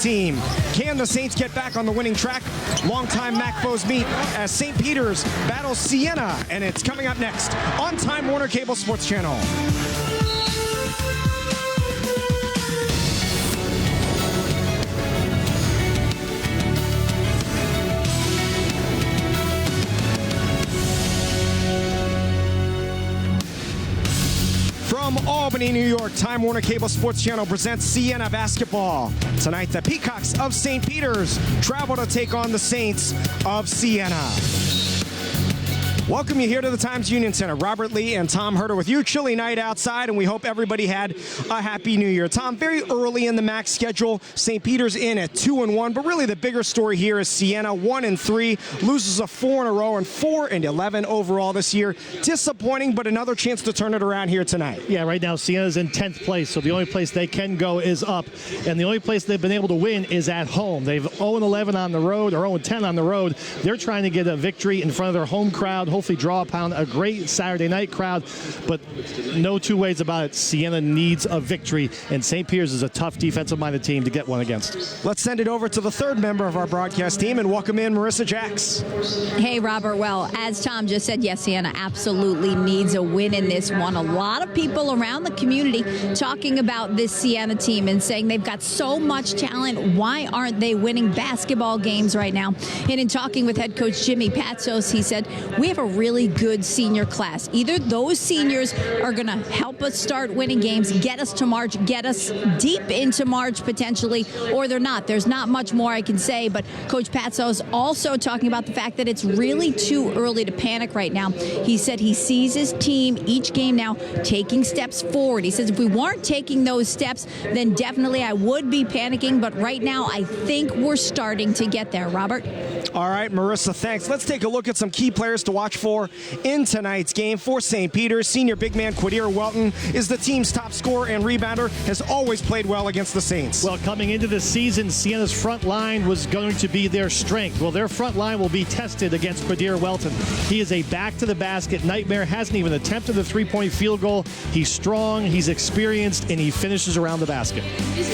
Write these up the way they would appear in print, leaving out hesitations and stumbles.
team. Can the Saints get back on the winning track? Longtime MAC foes meet as St. Peter's battles Siena, and it's coming up next on Time Warner Cable Sports Channel. From Albany, New York, Time Warner Cable Sports Channel presents Siena basketball. Tonight, the Peacocks of St. Peter's travel to take on the Saints of Siena. Welcome you here to the Times Union Center. Robert Lee and Tom Herter with you. Chilly night outside, and we hope everybody had a happy new year. Tom, very early in the MAC schedule, St. Peter's in at 2-1, but really the bigger story here is Siena 1-3, loses 4 in a row and 4-11 overall this year. Disappointing, but another chance to turn it around here tonight. Yeah, right now Siena's in 10th place, so the only place they can go is up, and the only place they've been able to win is at home. They've 0-11 on the road, or 0-10 on the road. They're trying to get a victory in front of their home crowd, hopefully draw upon a great Saturday night crowd, but no two ways about it. Siena needs a victory, and St. Peter's is a tough defensive-minded team to get one against. Let's send it over to the third member of our broadcast team and welcome in Marissa Jacks. Hey, Robert. Well, as Tom just said, yes, Siena absolutely needs a win in this one. A lot of people around the community talking about this Siena team and saying they've got so much talent. Why aren't they winning basketball games right now? And in talking with head coach Jimmy Patsos, he said, we have a really good senior class. Either those seniors are going to help us start winning games, get us to March, get us deep into March potentially, or they're not. There's not much more I can say, but Coach Patsos also talking about the fact that it's really too early to panic right now. He said he sees his team each game now taking steps forward. He says if we weren't taking those steps, then definitely I would be panicking, but right now I think we're starting to get there, Robert. All right, Marissa, thanks. Let's take a look at some key players to watch for in tonight's game. For St. Peter's, senior big man Quadir Welton is the team's top scorer and rebounder, has always played well against the Saints. Well, coming into the season, Siena's front line was going to be their strength. Well, their front line will be tested against Quadir Welton. He is a back-to-the-basket nightmare, hasn't even attempted a three-point field goal. He's strong, he's experienced, and he finishes around the basket.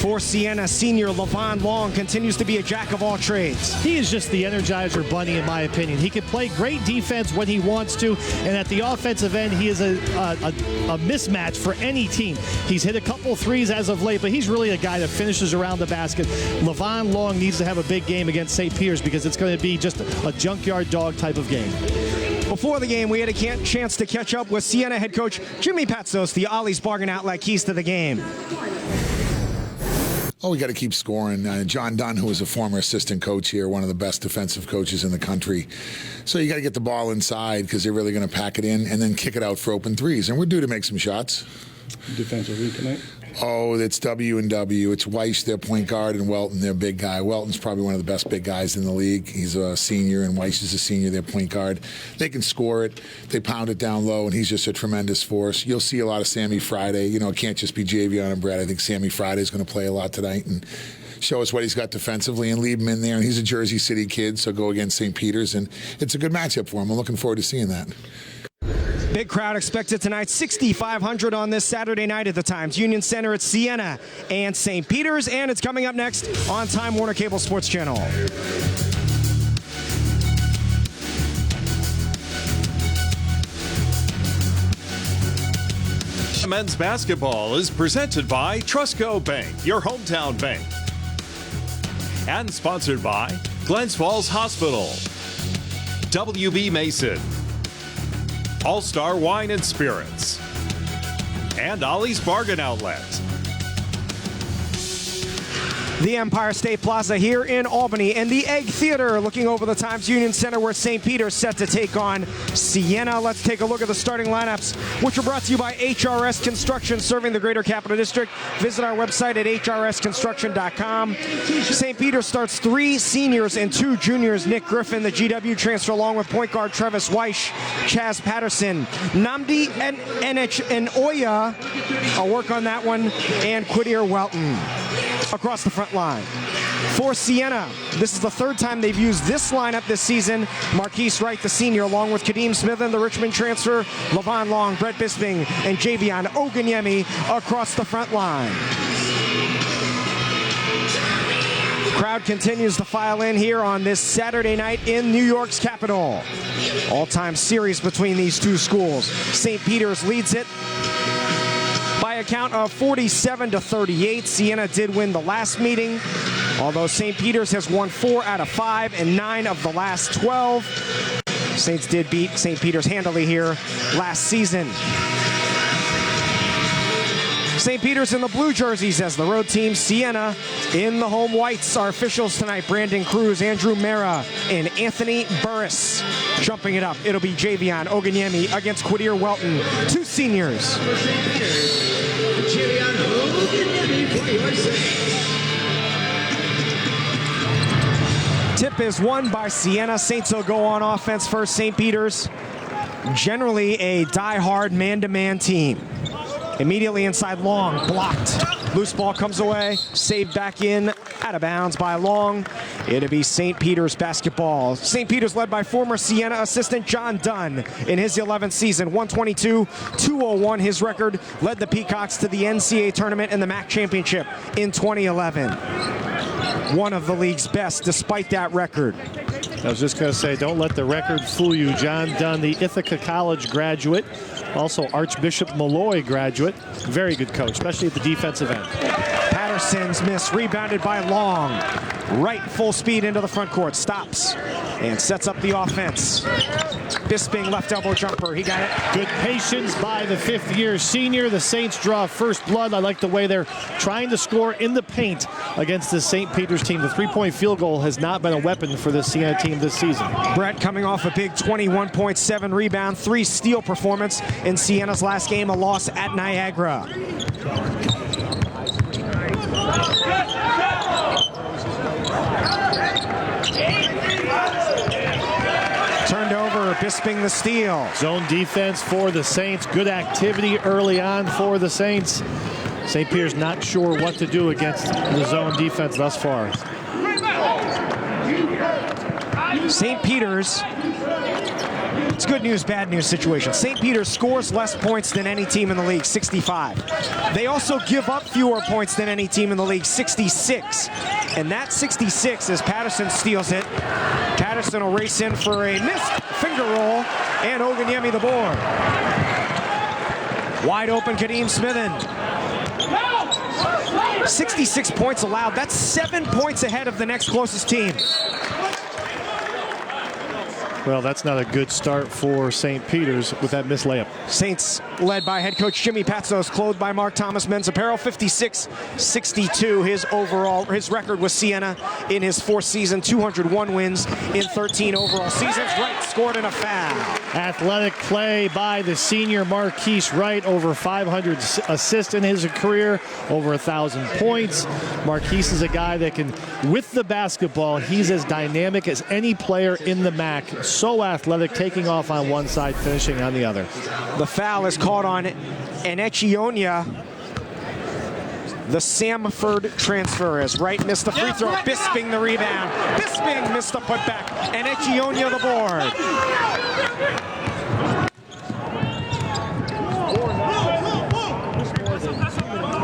For Siena, senior Levon Long continues to be a jack of all trades. He is just the Energizer Bunny, in my opinion. He can play great defense when he wants to, and at the offensive end, he is a mismatch for any team. He's hit a couple threes as of late, but he's really a guy that finishes around the basket. Levon Long needs to have a big game against St. Peter's because it's going to be just a junkyard dog type of game. Before the game, we had a chance to catch up with Siena head coach Jimmy Patsos, the Ollie's Bargain Outlet keys to the game. Oh, we got to keep scoring. John Dunn, who was a former assistant coach here, one of the best defensive coaches in the country. So you got to get the ball inside because they're really going to pack it in and then kick it out for open threes. And we're due to make some shots. Defensively tonight? Oh, it's W and W. It's Weiss, their point guard, and Welton, their big guy. Welton's probably one of the best big guys in the league. He's a senior, and Weiss is a senior, their point guard. They can score it. They pound it down low, and he's just a tremendous force. You'll see a lot of Sammy Friday. You know, it can't just be Javion and Brett. I think Sammy Friday is going to play a lot tonight and show us what he's got defensively and leave him in there. And he's a Jersey City kid, so go against St. Peter's, and it's a good matchup for him. I'm looking forward to seeing that. Big crowd expected tonight, 6,500 on this Saturday night at the Times Union Center at Siena and St. Peter's, and it's coming up next on Time Warner Cable Sports Channel. Men's basketball is presented by Trustco Bank, your hometown bank, and sponsored by Glens Falls Hospital, WB Mason, All-Star Wine and Spirits, and Ollie's Bargain Outlet. The Empire State Plaza here in Albany, and the Egg Theater looking over the Times Union Center where St. Peter's set to take on Siena. Let's take a look at the starting lineups, which are brought to you by HRS Construction, serving the Greater Capital District. Visit our website at hrsconstruction.com. St. Peter's starts 3 seniors and 2 juniors. Nick Griffin, the GW transfer, along with point guard Travis Weiss, Chaz Patterson, Namdi and Oya. I'll work on that one, and Quadir Welton across the front line. For Siena, this is the 3rd time they've used this lineup this season. Marquise Wright, the senior, along with Kadeem Smith and the Richmond transfer, Levon Long, Brett Bisping, and Javion Oganyemi across the front line. Crowd continues to file in here on this Saturday night in New York's capital. All-time series between these two schools. St. Peter's leads it by a count of 47-38. Siena did win the last meeting, although St. Peter's has won 4 out of 5 and 9 of the last 12. Saints did beat St. Peter's handily here last season. St. Peter's in the blue jerseys as the road team. Siena in the home whites. Our officials tonight: Brandon Cruz, Andrew Mera, and Anthony Burris. Jumping it up, it'll be Javion Oganyemi against Quadir Welton, 2 seniors. Tip is won by Siena. Saints will go on offense first. St. Peter's, generally a die-hard man-to-man team. Immediately inside Long, blocked. Loose ball comes away, saved back in, out of bounds by Long. It'll be St. Peter's basketball. St. Peter's led by former Siena assistant John Dunn in his 11th season. 122-201 his record. Led the Peacocks to the NCAA tournament and the MAC championship in 2011. One of the league's best despite that record. I was just going to say, don't let the record fool you. John Dunn, the Ithaca College graduate, also Archbishop Malloy graduate. Very good coach, especially at the defensive end. Patterson's miss, rebounded by Long. Right, full speed into the front court, stops and sets up the offense. Bisping left elbow jumper, he got it. Good patience by the 5th-year senior. The Saints draw first blood. I like the way they're trying to score in the paint against the St. Peter's team. The 3-point field goal has not been a weapon for the Siena team this season. Brett coming off a big 21.7 rebound, 3-steal performance in Siena's last game, a loss at Niagara. Turned over, Bisping the steal. Zone defense for the Saints. Good activity early on for the Saints. St. Peter's not sure what to do against the zone defense thus far. St. Peter's, it's good news, bad news situation. St. Peter's scores less points than any team in the league, 65. They also give up fewer points than any team in the league, 66. And that 66, as Patterson steals it, Patterson will race in for a missed finger roll, and Oganyemi the board. Wide open, Kadeem Smithen. 66 points allowed. That's 7 points ahead of the next closest team. Well, that's not a good start for St. Peter's with that missed layup. Saints led by head coach Jimmy Patsos, clothed by Mark Thomas Men's Apparel, 56-62. His record with Siena in his 4th season, 201 wins in 13 overall seasons. Wright scored in a foul. Athletic play by the senior Marquise Wright, over 500 assists in his career, over 1,000 points. Marquise is a guy that can, with the basketball, he's as dynamic as any player in the MAC. So athletic, taking off on one side, finishing on the other. The foul is caught on Enechionia, the Samford transfer, as Wright missed the free throw. Bisping the rebound. Bisping missed the putback. Enechionia the board.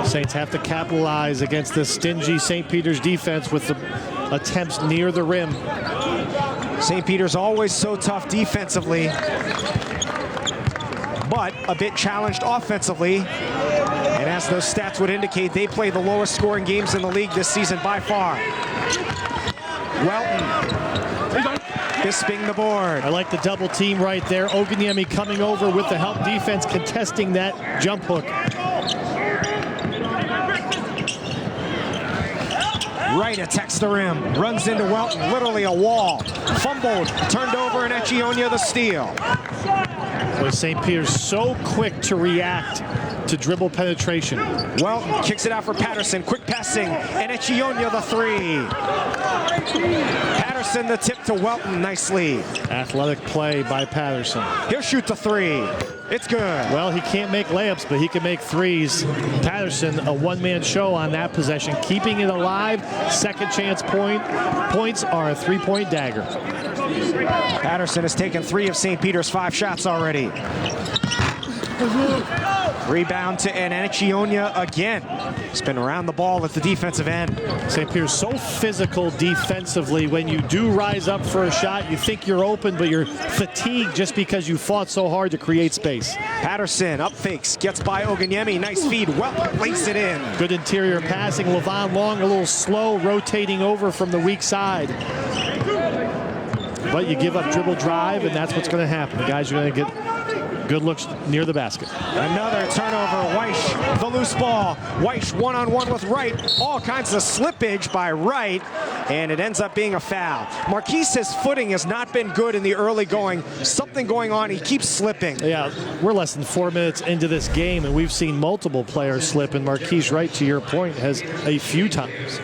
Saints have to capitalize against the stingy St. Peter's defense with the attempts near the rim. St. Peter's always so tough defensively, but a bit challenged offensively. And as those stats would indicate, they play the lowest scoring games in the league this season by far. Welton, Bisping the board. I like the double team right there. Oganyemi coming over with the help defense, contesting that jump hook. Wright attacks the rim, runs into Welton, literally a wall. Fumbled, turned over, and Enechionia the steal. Boy, St. Peter's so quick to react to dribble penetration. Welton kicks it out for Patterson, quick passing, and Enechionia the 3. Patterson the tip to Welton, nicely. Athletic play by Patterson. He'll shoot the 3. It's good. Well, he can't make layups, but he can make threes. Patterson, a one-man show on that possession, keeping it alive. Second chance points are a 3-point dagger. Patterson has taken 3 of St. Peter's 5 shots already. Rebound to Anacchionia again. Spin around the ball at the defensive end. St. Peter's so physical defensively. When you do rise up for a shot, you think you're open, but you're fatigued just because you fought so hard to create space. Patterson up fakes, gets by Oganyemi. Nice feed, well lays it in. Good interior passing. Levon Long a little slow, rotating over from the weak side. But you give up dribble drive, and that's what's going to happen. The guys are going to get good looks near the basket. Another turnover. Weish, the loose ball. Weish one-on-one with Wright. All kinds of slippage by Wright, and it ends up being a foul. Marquise's footing has not been good in the early going. Something going on. He keeps slipping. Yeah, we're less than 4 minutes into this game, and we've seen multiple players slip, and Marquise Wright, to your point, has a few times.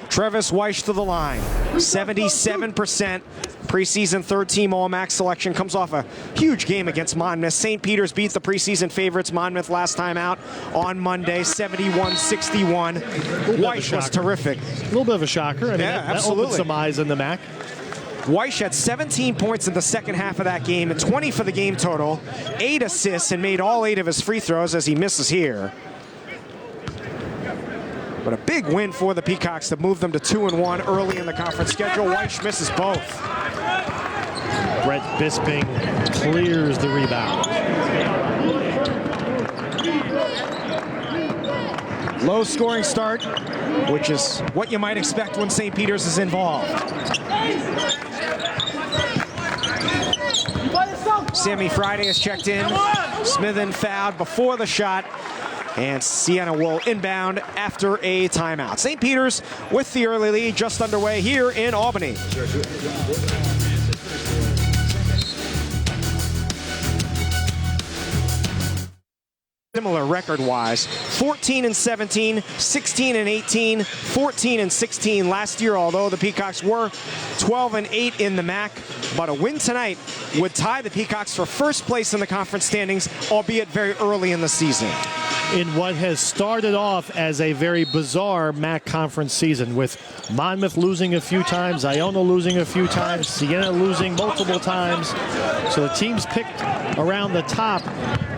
Travis Weish to the line. 77%. Preseason third-team All-Max selection. Comes off a huge game against Monmouth. St. Peter's beat the preseason favorites Monmouth last time out on Monday, 71-61. Weish was terrific. A little bit of a shocker. I mean, Yeah, that absolutely. opened some eyes in the MAC. Weish had 17 points in the second half of that game and 20 for the game total. 8 assists and made all 8 of his free throws as he misses here. But a big win for the Peacocks to move them to 2-1 early in the conference schedule. Weish misses both. Brett Bisping clears the rebound. Low scoring start, which is what you might expect when St. Peter's is involved. Sammy Friday has checked in. Smithen fouled before the shot. And Siena will inbound after a timeout. St. Peter's with the early lead just underway here in Albany. Similar record-wise, 14-17, 16-18, 14-16 last year, although the Peacocks were 12-8 in the MAC. But a win tonight would tie the Peacocks for first place in the conference standings, albeit very early in the season. In what has started off as a very bizarre MAC conference season, with Monmouth losing a few times, Iona losing a few times, Siena losing multiple times. So the teams picked around the top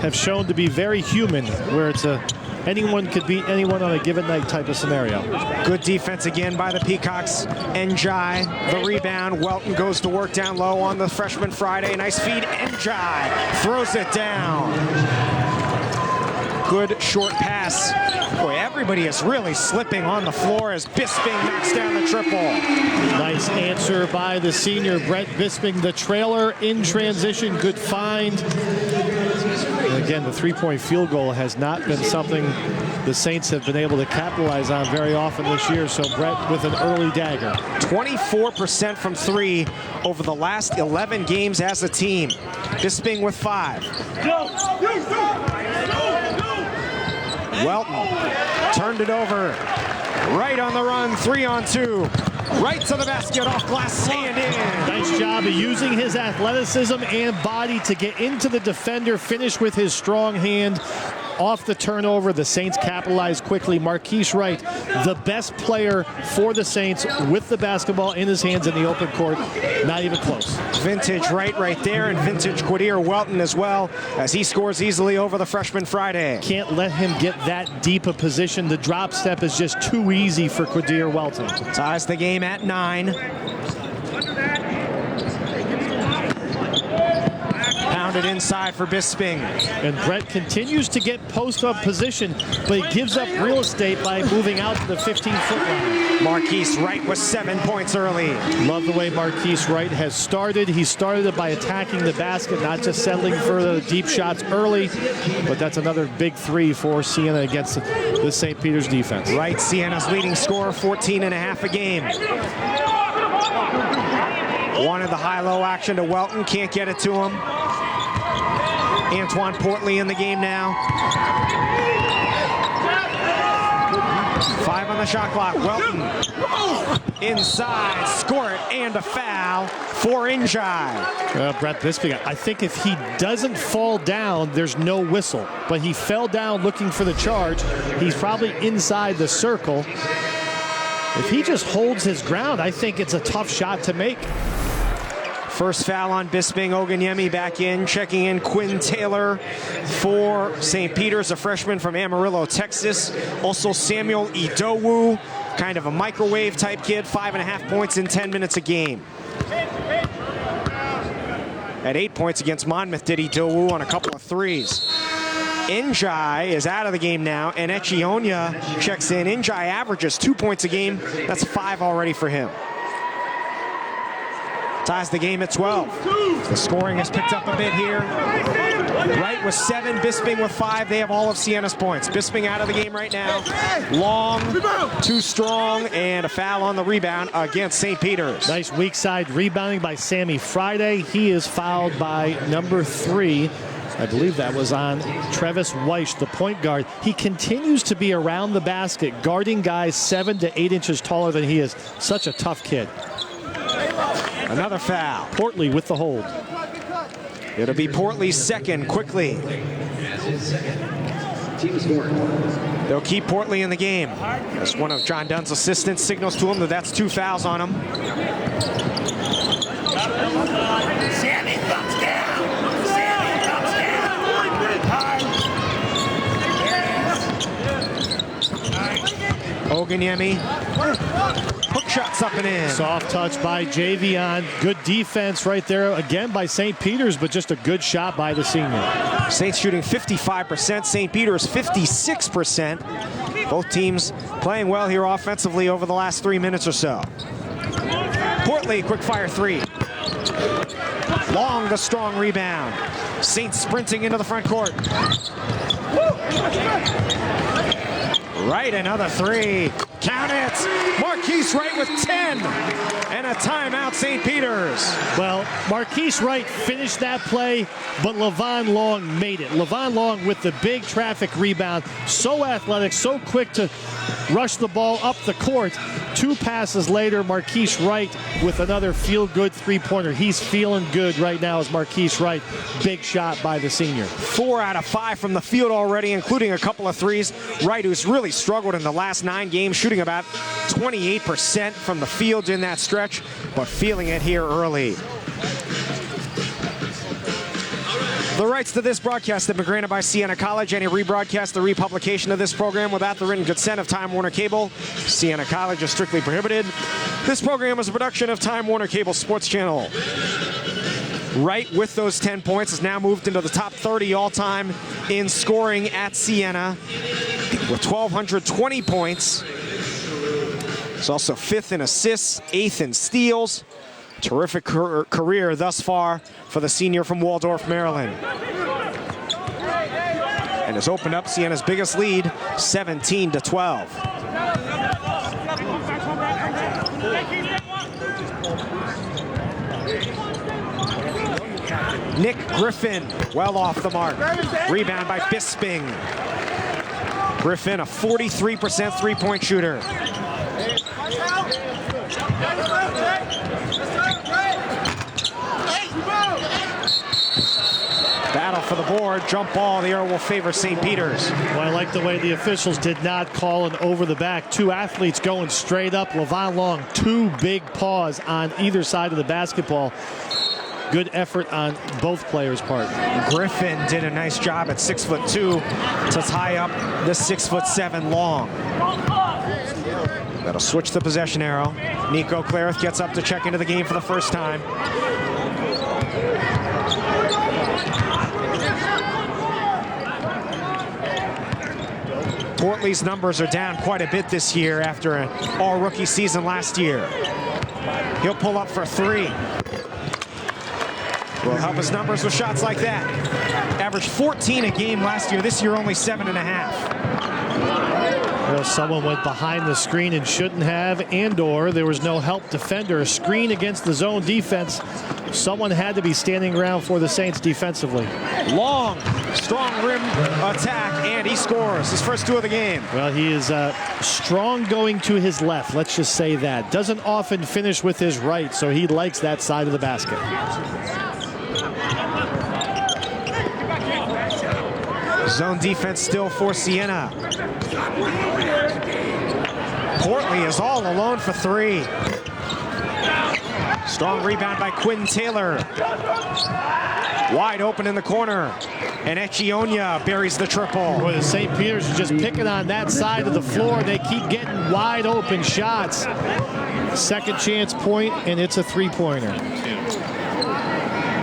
have shown to be very human, where it's a anyone could beat anyone on a given night type of scenario. Good defense again by the Peacocks. Njai, the rebound. Welton goes to work down low on the freshman Friday. Nice feed. Njai throws it down. Good short pass. Boy, everybody is really slipping on the floor as Bisping knocks down the triple. Nice answer by the senior Brett Bisping, the trailer in transition. Good find. And again, the three-point field goal has not been something the Saints have been able to capitalize on very often this year. So Brett with an early dagger. 24% from three over the last 11 games as a team. Bisping with 5. Welton turned it over. Right on the run, 3-on-2. Right to the basket, off glass, and in. Nice job of using his athleticism and body to get into the defender, finish with his strong hand. Off the turnover, the Saints capitalize quickly. Marquise Wright, the best player for the Saints, with the basketball in his hands in the open court. Not even close. Vintage Wright right there, and vintage Quadir Welton as well, as he scores easily over the freshman Friday. Can't let him get that deep a position. The drop step is just too easy for Quadir Welton. Ties the game at 9. Pounded inside for Bisping. And Brett continues to get post-up position, but he gives up real estate by moving out to the 15-foot line. Marquise Wright with 7 points early. Love the way Marquise Wright has started. He started it by attacking the basket, not just settling for the deep shots early, but that's another big 3 for Siena against the St. Peter's defense. Wright, Siena's leading scorer, 14.5 a game. Wanted the high-low action to Welton, can't get it to him. Antoine Portley in the game now. 5 on the shot clock. Welton inside, score it, and a foul for Njai. Brett Bisping, I think if he doesn't fall down, there's no whistle. But he fell down looking for the charge. He's probably inside the circle. If he just holds his ground, I think it's a tough shot to make. First foul on Bisping. Oganyemi back in. Checking in Quinn Taylor for St. Peter's, a freshman from Amarillo, Texas. Also Samuel Idowu, kind of a microwave type kid, 5.5 points in 10 minutes a game. At 8 points against Monmouth did Idowu on a couple of threes. Njai is out of the game now, and Echionia checks in. Njai averages 2 points a game. That's 5 already for him. Ties the game at 12. The scoring has picked up a bit here. Wright with 7, Bisping with 5. They have all of Siena's points. Bisping out of the game right now. Long, too strong, and a foul on the rebound against St. Peter's. Nice weak side rebounding by Sammy Friday. He is fouled by number 3. I believe that was on Travis Weish, the point guard. He continues to be around the basket, guarding guys 7 to 8 inches taller than he is. Such a tough kid. Another foul. Portley with the hold. It'll be Portley's second quickly. They'll keep Portley in the game. As one of John Dunn's assistants signals to him that that's 2 fouls on him. Sammy thumbs down. Sammy thumbs down. Oganyemi. Hook shots up and in. Soft touch by Javion. Good defense right there again by St. Peter's, but just a good shot by the senior. Saints shooting 55%. St. Peter's 56%. Both teams playing well here offensively over the last 3 minutes or so. Portley, quick fire 3. Long, the strong rebound. Saints sprinting into the front court. Wright, another 3. Count it. Marquise Wright with 10. And a timeout, St. Peter's. Well, Marquise Wright finished that play, but Levon Long made it. Levon Long with the big traffic rebound. So athletic, so quick to rush the ball up the court. 2 passes later, Marquise Wright with another feel-good three-pointer. He's feeling good right now as Marquise Wright. Big shot by the senior. 4 out of 5 from the field already, including a couple of threes. Wright, who's really struggled in the last 9 games, shooting about 28% from the field in that stretch, but feeling it here early. The rights to this broadcast have been granted by Siena College. Any rebroadcast or republication of this program without the written consent of Time Warner Cable, Siena College, is strictly prohibited. This program is a production of Time Warner Cable Sports Channel. Wright, with those 10 points, has now moved into the top 30 all-time in scoring at Siena with 1,220 points. He's also 5th in assists, 8th in steals. Terrific career thus far for the senior from Waldorf, Maryland. And has opened up Siena's biggest lead, 17-12. Nick Griffin, well off the mark. Rebound by Bisping. Griffin, a 43% three-point shooter. Battle for the board, jump ball, the arrow will favor St. Peter's. Well, I like the way the officials did not call an over the back. 2 athletes going straight up. Levon Long, 2 big paws on either side of the basketball. Good effort on both players' part. Griffin did a nice job at 6'2" to tie up the 6'7" Long. That'll switch the possession arrow. Nico Clarith gets up to check into the game for the first time. Portley's numbers are down quite a bit this year after an all-rookie season last year. He'll pull up for 3. Will help his numbers with shots like that. Averaged 14 a game last year. This year only 7.5. Well, someone went behind the screen and shouldn't have, and/or there was no help defender. A screen against the zone defense. Someone had to be standing around for the Saints defensively. Long, strong rim attack, and he scores his first 2 of the game. Well, he is strong going to his left. Let's just say that. Doesn't often finish with his right, so he likes that side of the basket. Zone defense still for Siena. Portley is all alone for 3. Strong rebound by Quinn Taylor. Wide open in the corner. And Echionia buries the triple. Boy, the St. Peter's is just picking on that side of the floor. They keep getting wide open shots. Second chance point, and it's a three-pointer.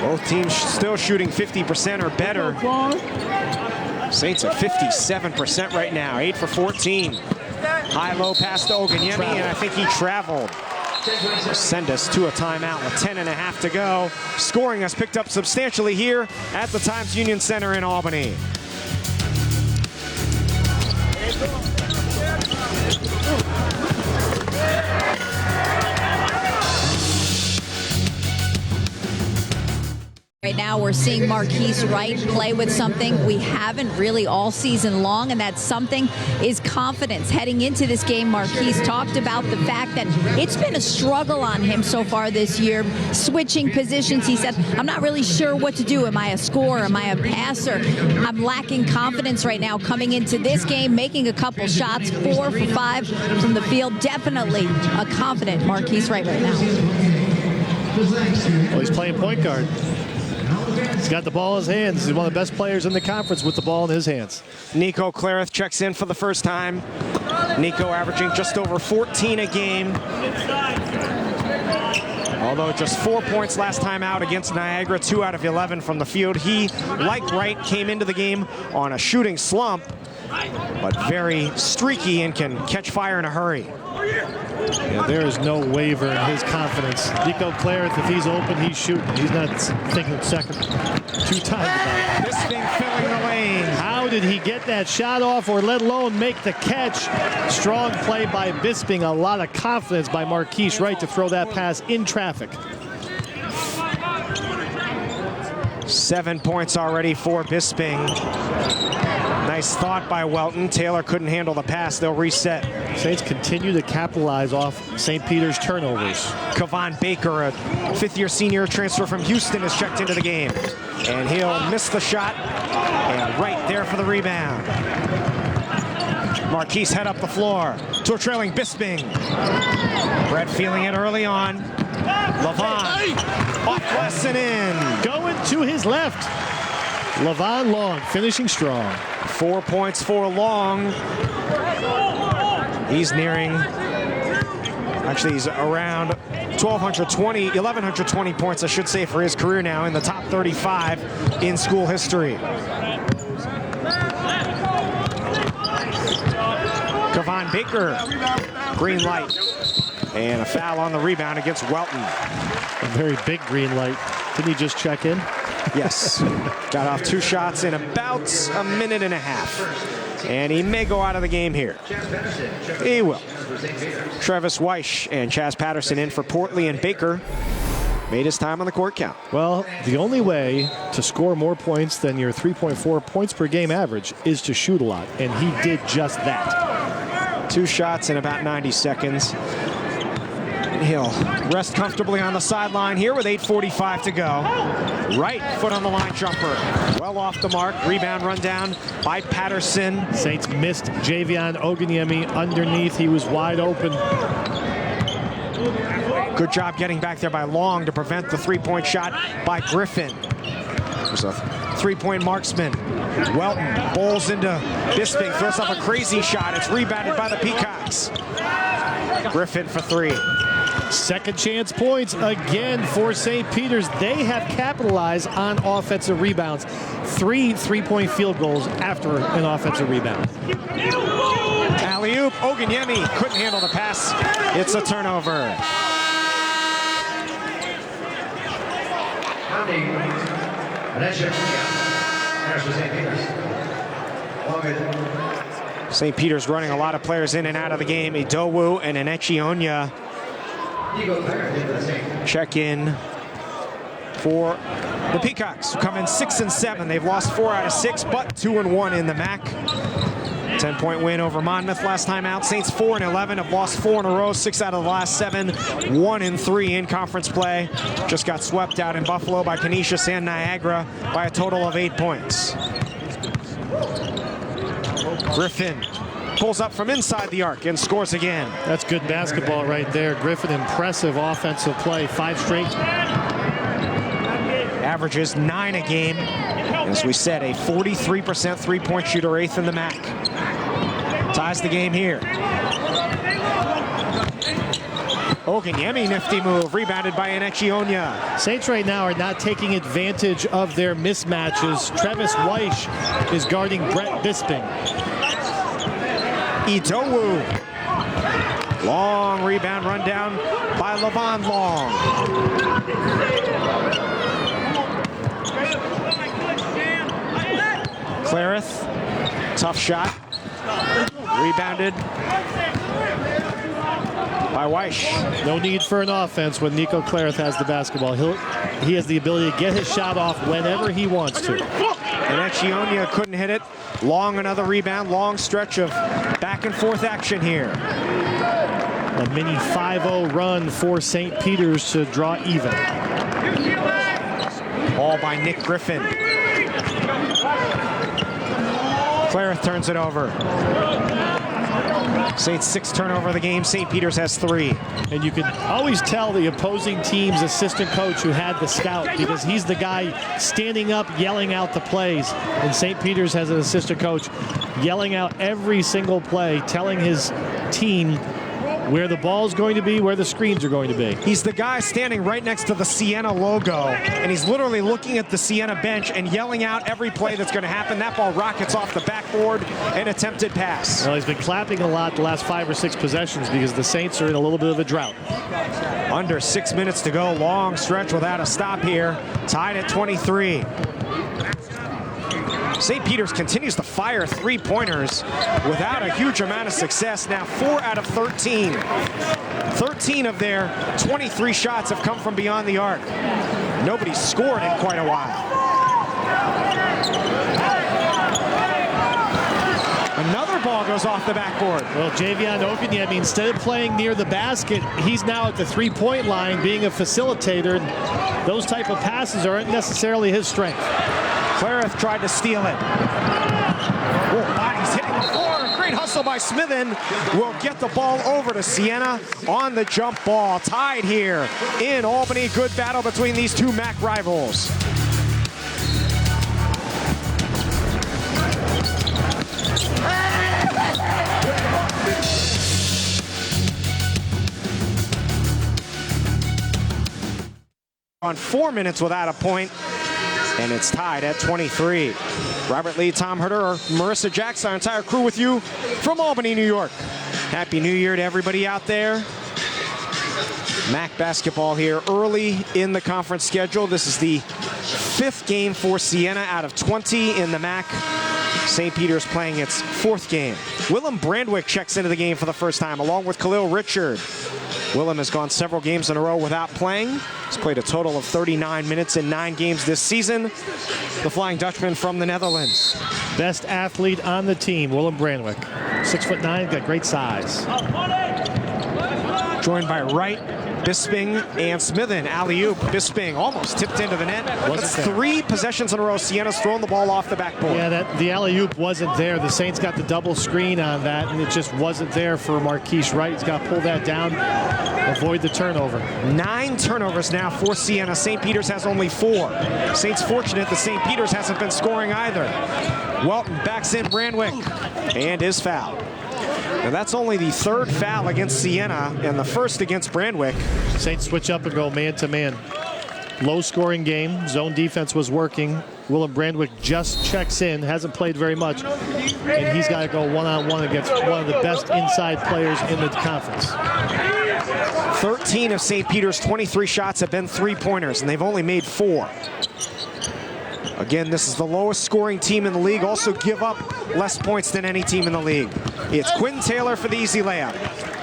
Both teams still shooting 50% or better. Saints at 57% right now, 8 for 14. High-low pass to Oganyemi, and I think he traveled. Send us to a timeout with 10.5 to go. Scoring has picked up substantially here at the Times Union Center in Albany. Right now we're seeing Marquise Wright play with something we haven't really all season long, and that something is confidence. Heading into this game, Marquise talked about the fact that it's been a struggle on him so far this year, switching positions. He said, I'm not really sure what to do. Am I a scorer? Am I a passer? I'm lacking confidence right now coming into this game, making a couple shots, 4 for 5 from the field. Definitely a confident Marquise Wright right now. Well, he's playing point guard. He's got the ball in his hands. He's one of the best players in the conference with the ball in his hands. Nico Clarith checks in for the first time. Nico averaging just over 14 a game. Although just 4 points last time out against Niagara, 2 out of 11 from the field. He, like Wright, came into the game on a shooting slump, but very streaky and can catch fire in a hurry. Yeah, there is no waiver in his confidence. Nico Clarith, if he's open, he's shooting. He's not thinking second 2 times about it. This thing filling the lane. How did he get that shot off, or let alone make the catch? Strong play by Bisping. A lot of confidence by Marquise Wright to throw that pass in traffic. 7 points already for Bisping. Nice thought by Welton. Taylor couldn't handle the pass. They'll reset. Saints continue to capitalize off St. Peter's turnovers. Kevon Baker, a fifth-year senior transfer from Houston, is checked into the game. And he'll miss the shot. And right there for the rebound. Marquise head up the floor to a trailing Bisping. Brett feeling it early on. Levon off glass and in. Going to his left. Levon Long finishing strong. 4 points for Long. He's nearing, actually he's around 1,120 points, I should say, for his career now, in the top 35 in school history. Kevon Baker, green light. And a foul on the rebound against Welton. A very big green light. Didn't he just check in? Yes. Got off 2 shots in about a minute and a half. And he may go out of the game here. He will. Travis Weish and Chaz Patterson in for Portley, and Baker made his time on the court count. Well, the only way to score more points than your 3.4 points per game average is to shoot a lot, and he did just that. 2 shots in about 90 seconds. He'll rest comfortably on the sideline here with 8:45 to go. Right foot on the line jumper. Well off the mark. Rebound run down by Patterson. Saints missed Javion Oganyemi underneath. He was wide open. Good job getting back there by Long to prevent the 3-point shot by Griffin. There's a 3-point marksman. Welton bowls into Bisping, throws up a crazy shot. It's rebounded by the Peacocks. Griffin for 3. Second chance points again for St. Peter's. They have capitalized on offensive rebounds. 3 3-point field goals after an offensive rebound. Alley-oop. Oganyemi couldn't handle the pass. It's a turnover. St. Peter's running a lot of players in and out of the game. Idowu and Echionia check in for the Peacocks, who come in 6 and 7. They've lost 4 out of 6, but 2 and 1 in the MAC. 10-point win over Monmouth last time out. Saints 4 and 11 have lost 4 in a row, 6 out of the last 7, 1 and 3 in conference play. Just got swept out in Buffalo by Canisius and Niagara by a total of 8 points. Griffin pulls up from inside the arc and scores again. That's good basketball right there. Griffin, impressive offensive play. 5 straight. Averages 9 a game. As we said, a 43% three-point shooter, 8th in the MAC. Ties the game here. Oganyemi, nifty move, rebounded by Enechionia. Saints right now are not taking advantage of their mismatches. Travis Weish is guarding Brett Bisping. Idowu. Long rebound run down by Levon Long. Clareth, tough shot. Rebounded by Weish. No need for an offense when Nico Clareth has the basketball. He has the ability to get his shot off whenever he wants to. Enechionia couldn't hit it. Long another rebound, long stretch of back and forth action here. A mini 5-0 run for St. Peter's to draw even. Ball by Nick Griffin. Clareth turns it over. Saints 6 turnover of the game. St. Peter's has 3. And you can always tell the opposing team's assistant coach who had the scout, because he's the guy standing up, yelling out the plays. And St. Peter's has an assistant coach yelling out every single play, telling his team where the ball's going to be, where the screens are going to be. He's the guy standing right next to the Siena logo, and he's literally looking at the Siena bench and yelling out every play that's going to happen. That ball rockets off the backboard, an attempted pass. Well, he's been clapping a lot the last 5 or 6 possessions because the Saints are in a little bit of a drought. Under 6 minutes to go. Long stretch without a stop here. Tied at 23. St. Peter's continues to fire three-pointers without a huge amount of success. Now 4 out of 13. 13 of their 23 shots have come from beyond the arc. Nobody's scored in quite a while. Another ball goes off the backboard. Well, Javion Oganyemi, instead of playing near the basket, he's now at the three-point line being a facilitator. Those type of passes aren't necessarily his strength. Clareth tried to steal it. Oh, bodies hitting the floor. Great hustle by Smithen. Will get the ball over to Siena on the jump ball. Tied here in Albany. Good battle between these two MAC rivals. On 4 minutes without a point. And it's tied at 23. Robert Lee, Tom Herter, Marissa Jackson, our entire crew with you from Albany, New York. Happy New Year to everybody out there. MAC basketball here early in the conference schedule. This is the 5th game for Siena out of 20 in the MAC. St. Peter's playing its 4th game. Willem Brandwick checks into the game for the first time, along with Khalil Richard. Willem has gone several games in a row without playing. He's played a total of 39 minutes in 9 games this season. The Flying Dutchman from the Netherlands. Best athlete on the team, Willem Brandwick. 6'9", got great size. Joined by Wright, Bisping, and Smithen. Alley-oop. Bisping almost tipped into the net. That's 3 possessions in a row. Siena's thrown the ball off the backboard. Yeah, the alley-oop wasn't there. The Saints got the double screen on that, and it just wasn't there for Marquise Wright. He's got to pull that down, avoid the turnover. 9 turnovers now for Siena. St. Peter's has only 4. Saints fortunate that St. Peter's hasn't been scoring either. Welton backs in Brandwick and is fouled. Now that's only the 3rd foul against Siena and the 1st against Brandwick. Saints switch up and go man-to-man. Low-scoring game. Zone defense was working. Willem Brandwick just checks in, hasn't played very much, and he's got to go one-on-one against one of the best inside players in the conference. 13 of St. Peter's 23 shots have been three-pointers, and they've only made 4. Again, this is the lowest scoring team in the league. Also give up less points than any team in the league. It's Quinn Taylor for the easy layup.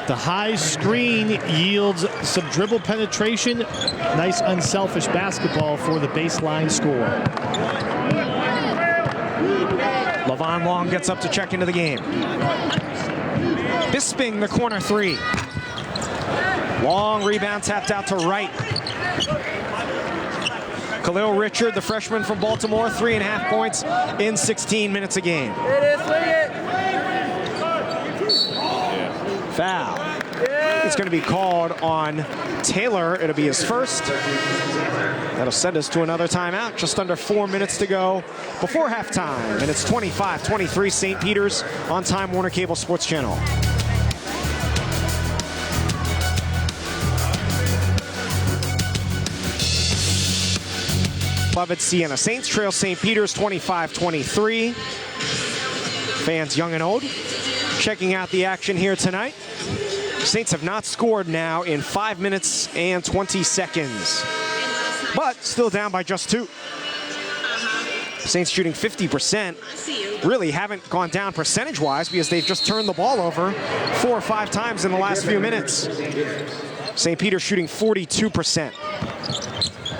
The high screen yields some dribble penetration. Nice unselfish basketball for the baseline score. Levon Long gets up to check into the game. Bisping the corner 3. Long rebound tapped out to Wright. Khalil Richard, the freshman from Baltimore, 3.5 points in 16 minutes a game. Foul. It's going to be called on Taylor. It'll be his first. That'll send us to another timeout. Just under 4 minutes to go before halftime. And it's 25-23 St. Peter's on Time Warner Cable Sports Channel. Beloved Siena Saints trail St. Peter's 25-23. Fans young and old checking out the action here tonight. Saints have not scored now in 5 minutes and 20 seconds, but still down by just 2. Saints shooting 50%. Really haven't gone down percentage-wise because they've just turned the ball over 4 or 5 times in the last few minutes. St. Peter shooting 42%.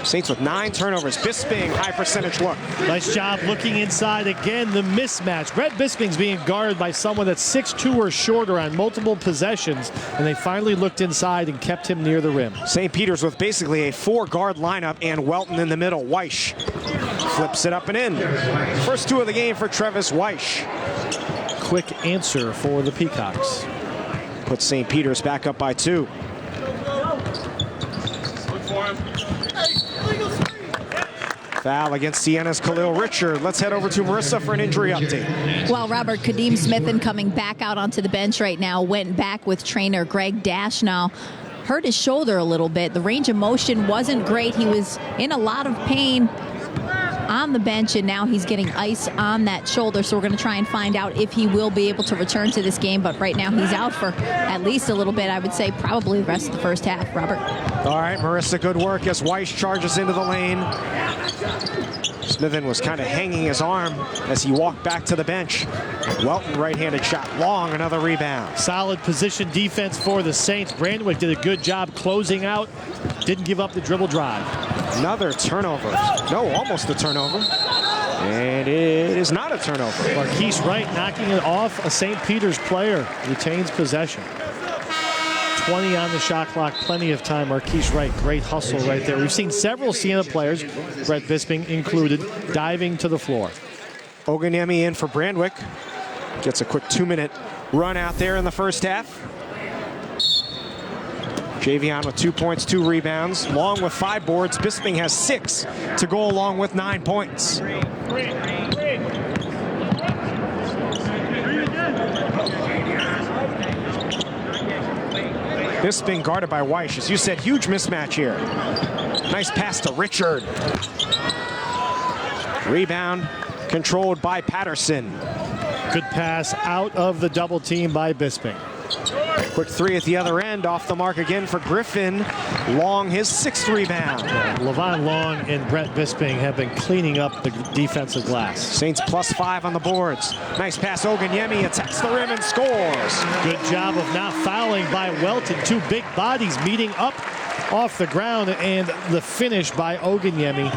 Saints with 9 turnovers. Bisping, high percentage look. Nice job looking inside again. The mismatch. Brett Bisping's being guarded by someone that's 6'2" or shorter on multiple possessions, and they finally looked inside and kept him near the rim. St. Peter's with basically a 4-guard lineup and Welton in the middle. Weish flips it up and in. First 2 of the game for Travis Weish. Quick answer for the Peacocks. Puts St. Peter's back up by 2. Foul against Siena's Khalil Richard. Let's head over to Marissa for an injury update. Well, Robert, Kadeem Smithen coming back out onto the bench right now. Went back with trainer Greg Dash now. Hurt his shoulder a little bit. The range of motion wasn't great. He was in a lot of pain on the bench, and now he's getting ice on that shoulder. So we're going to try and find out if he will be able to return to this game. But right now he's out for at least a little bit. I would say probably the rest of the first half, Robert. All right, Marissa, good work as Weish charges into the lane. Smithen was kind of hanging his arm as he walked back to the bench. Welton, right-handed shot, long, another rebound. Solid position defense for the Saints. Brandwick did a good job closing out. Didn't give up the dribble drive. Another turnover. No, almost a turnover. And it is not a turnover. Marquise Wright knocking it off a St. Peter's player. Retains possession. 20 on the shot clock, plenty of time. Marquise Wright, great hustle right there. We've seen several Siena players, Brett Bisping included, diving to the floor. Oganyemi in for Brandwick. Gets a quick 2-minute run out there in the first half. Javion with 2 points, 2 rebounds. Long with 5 boards. Bisping has 6 to go along with 9 points. Bisping guarded by Weish. As you said, huge mismatch here. Nice pass to Richard. Rebound controlled by Patterson. Good pass out of the double team by Bisping. Quick 3 at the other end, off the mark again for Griffin. Long, his 6th rebound. Levon Long and Brett Bisping have been cleaning up the defensive glass. Saints +5 on the boards. Nice pass, Oganyemi attacks the rim and scores. Good job of not fouling by Welton. 2 big bodies meeting up off the ground, and the finish by Oganyemi.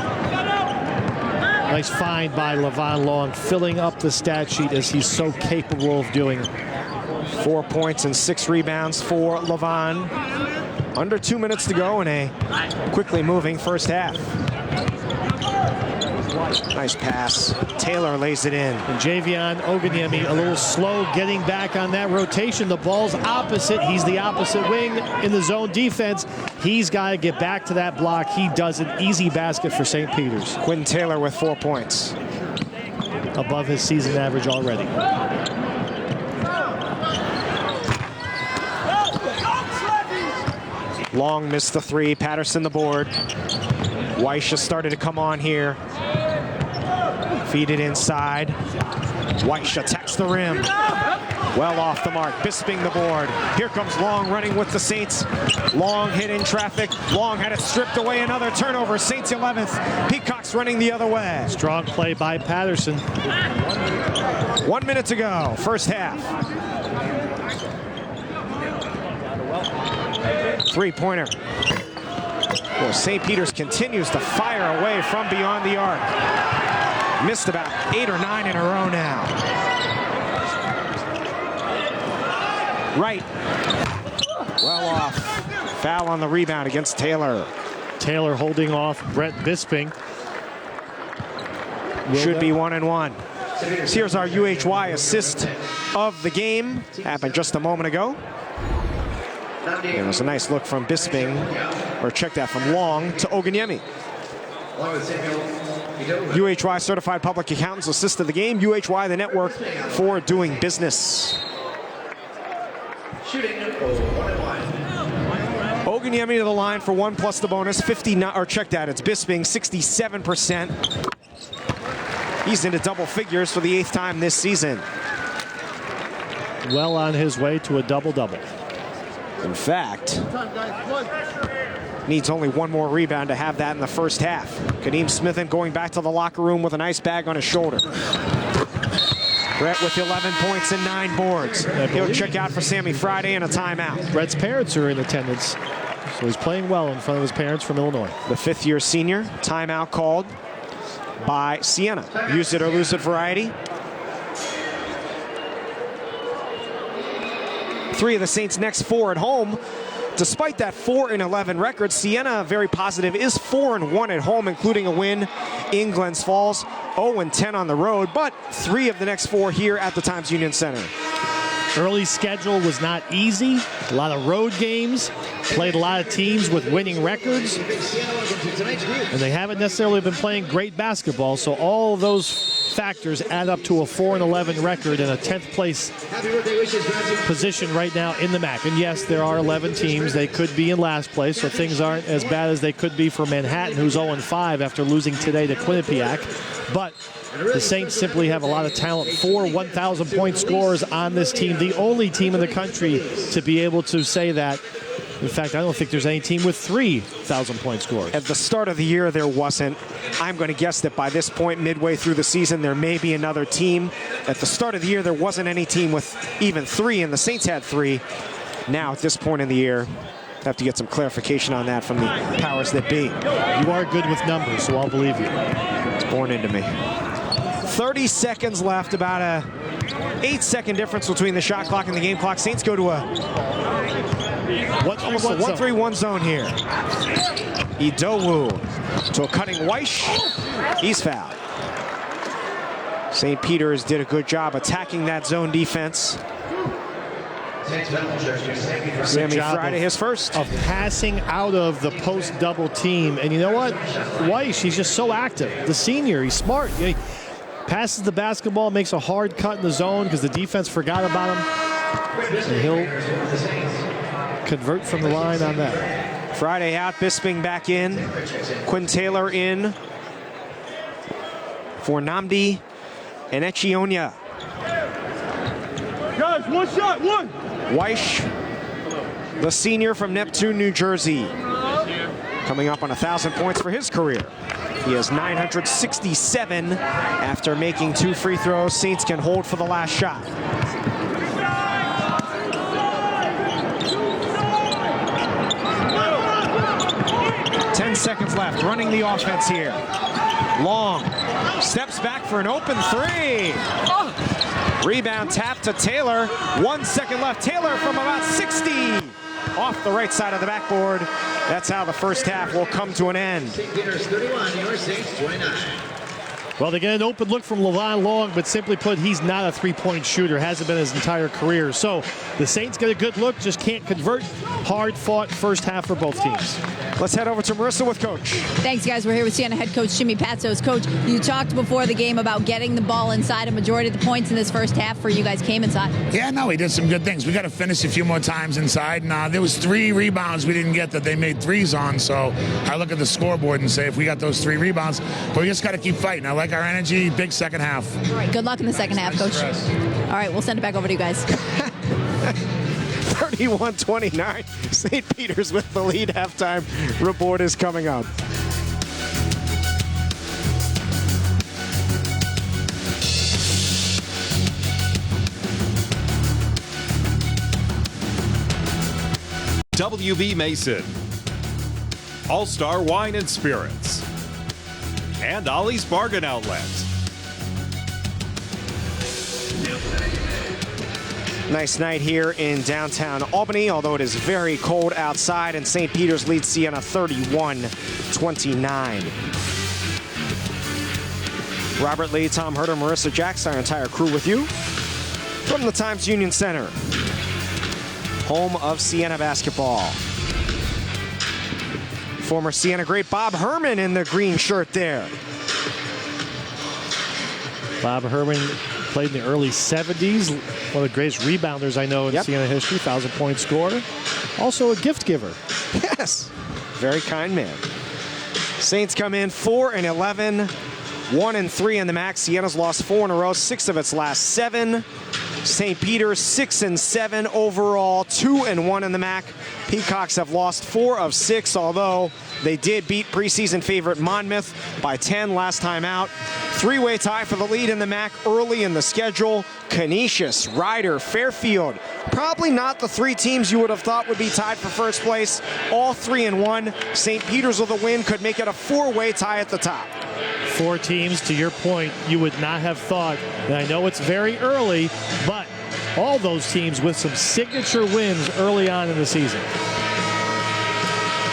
Nice find by Levon Long, filling up the stat sheet as he's so capable of doing. 4 points and 6 rebounds for Levon. Under 2 minutes to go in a quickly moving first half. Nice pass. Taylor lays it in. And Javion Oganyemi a little slow getting back on that rotation. The ball's opposite. He's the opposite wing in the zone defense. He's got to get back to that block. He does an easy basket for St. Peter's. Quinn Taylor with 4 points. Above his season average already. Long missed the 3. Patterson the board. Weish has started to come on here. Feed it inside. Weish attacks the rim. Well off the mark. Bisping the board. Here comes Long running with the Saints. Long hit in traffic. Long had it stripped away. Another turnover. Saints 11th. Peacocks running the other way. Strong play by Patterson. 1 minute to go. First half. 3-pointer. Well, St. Peter's continues to fire away from beyond the arc. Missed about 8 or 9 in a row now. Right. Well off. Foul on the rebound against Taylor. Taylor holding off Brett Bisping. Should be 1 and 1. So here's our UHY assist of the game. Happened just a moment ago. It was a nice look from Bisping, or check that, from Long to Oganyemi. UHY Certified Public Accountants assisted the game. UHY, the network for doing business. Oganyemi to the line for 1 plus the bonus, 59, or check that, it's Bisping, 67%. He's into double figures for the 8th time this season. Well on his way to a double-double. In fact, needs only one more rebound to have that in the first half. Kadeem Smithen going back to the locker room with an ice bag on his shoulder. Brett with 11 points and 9 boards. He'll check out for Sammy Friday and a timeout. Brett's parents are in attendance, so he's playing well in front of his parents from Illinois. The 5th-year senior, timeout called by Siena. Use it or lose it variety. 3 of the Saints' next 4 at home. Despite that 4-11 record, Siena, very positive, is 4-1 at home, including a win in Glens Falls, 0-10 on the road, but 3 of the next 4 here at the Times Union Center. Early schedule was not easy. A lot of road games. Played a lot of teams with winning records. And they haven't necessarily been playing great basketball, so all of those factors add up to a 4-11 record and a 10th place position right now in the MAC. And yes, there are 11 teams. They could be in last place, so things aren't as bad as they could be for Manhattan, who's 0-5 after losing today to Quinnipiac. But the Saints simply have a lot of talent. 4 1,000-point scorers on this team. The only team in the country to be able to say that. In fact, I don't think there's any team with 3,000-point scorers. At the start of the year, there wasn't. I'm going to guess that by this point, midway through the season, there may be another team. At the start of the year, there wasn't any team with even 3, and the Saints had 3. Now, at this point in the year, have to get some clarification on that from the powers that be. You are good with numbers, so I'll believe you. It's born into me. 30 seconds left, about a 8-second difference between the shot clock and the game clock. Saints go to almost a 1-3-1 zone here. Idowu to a cutting Weish. He's fouled. St. Peter's did a good job attacking that zone defense. Sammy Friday, his first. Of passing out of the post double team. And you know what? Weish, he's just so active. The senior, he's smart. He passes the basketball, makes a hard cut in the zone because the defense forgot about him. And he'll convert from the line on that. Friday out, Bisping back in. Quinn Taylor in for Namdi and Echionia. Guys, one shot, one. Weish, the senior from Neptune, New Jersey, coming up on 1,000 points for his career. He has 967 after making 2 free throws. Saints can hold for the last shot. Seconds left, running the offense here. Long steps back for an open 3. Rebound tap to Taylor. 1 second left. Taylor from about 60 off the right side of the backboard. That's how the first half will come to an end. St. Peter's 31, your Saints 29. Well, they get an open look from LeVon Long, but simply put, he's not a three-point shooter. Hasn't been his entire career. So the Saints get a good look, just can't convert. Hard-fought first half for both teams. Let's head over to Marissa with Coach. Thanks, guys. We're here with Siena head coach Jimmy Patsos. Coach, you talked before the game about getting the ball inside. A majority of the points in this first half for you guys came inside. Yeah, no, we did some good things. We got to finish a few more times inside. And there was 3 rebounds we didn't get that they made 3s on. So I look at the scoreboard and say, if we got those 3 rebounds, but we just got to keep fighting. I like our energy. Big second half. Good luck in the second half, Coach. All right, we'll send it back over to you guys. 31-29. St. Peter's with the lead. Halftime report is coming up. WB Mason, All-Star Wine and Spirits, and Ollie's Bargain Outlet. Nice night here in downtown Albany, although it is very cold outside, and St. Peter's leads Siena 31-29. Robert Lee, Tom Herter, Marissa Jacks, our entire crew with you from the Times Union Center. home of Siena basketball. Former Siena great Bob Herman in the green shirt there. Bob Herman played in the early 70s. One of the greatest rebounders I know in Siena history. 1,000-point scorer. Also a gift giver. Yes. Very kind man. Saints come in 4-11. 1-3 in the MAC. Siena's lost 4 in a row, 6 of its last 7. St. Peter's 6-7 overall, 2-1 in the MAC. Peacocks have lost 4 of 6, although they did beat preseason favorite Monmouth by 10 last time out. 3-way tie for the lead in the MAC early in the schedule. Canisius, Ryder, Fairfield. Probably not the 3 teams you would have thought would be tied for first place. All 3-1. St. Peter's with a win could make it a 4-way tie at the top. 4 teams, to your point, you would not have thought. And I know it's very early, but all those teams with some signature wins early on in the season.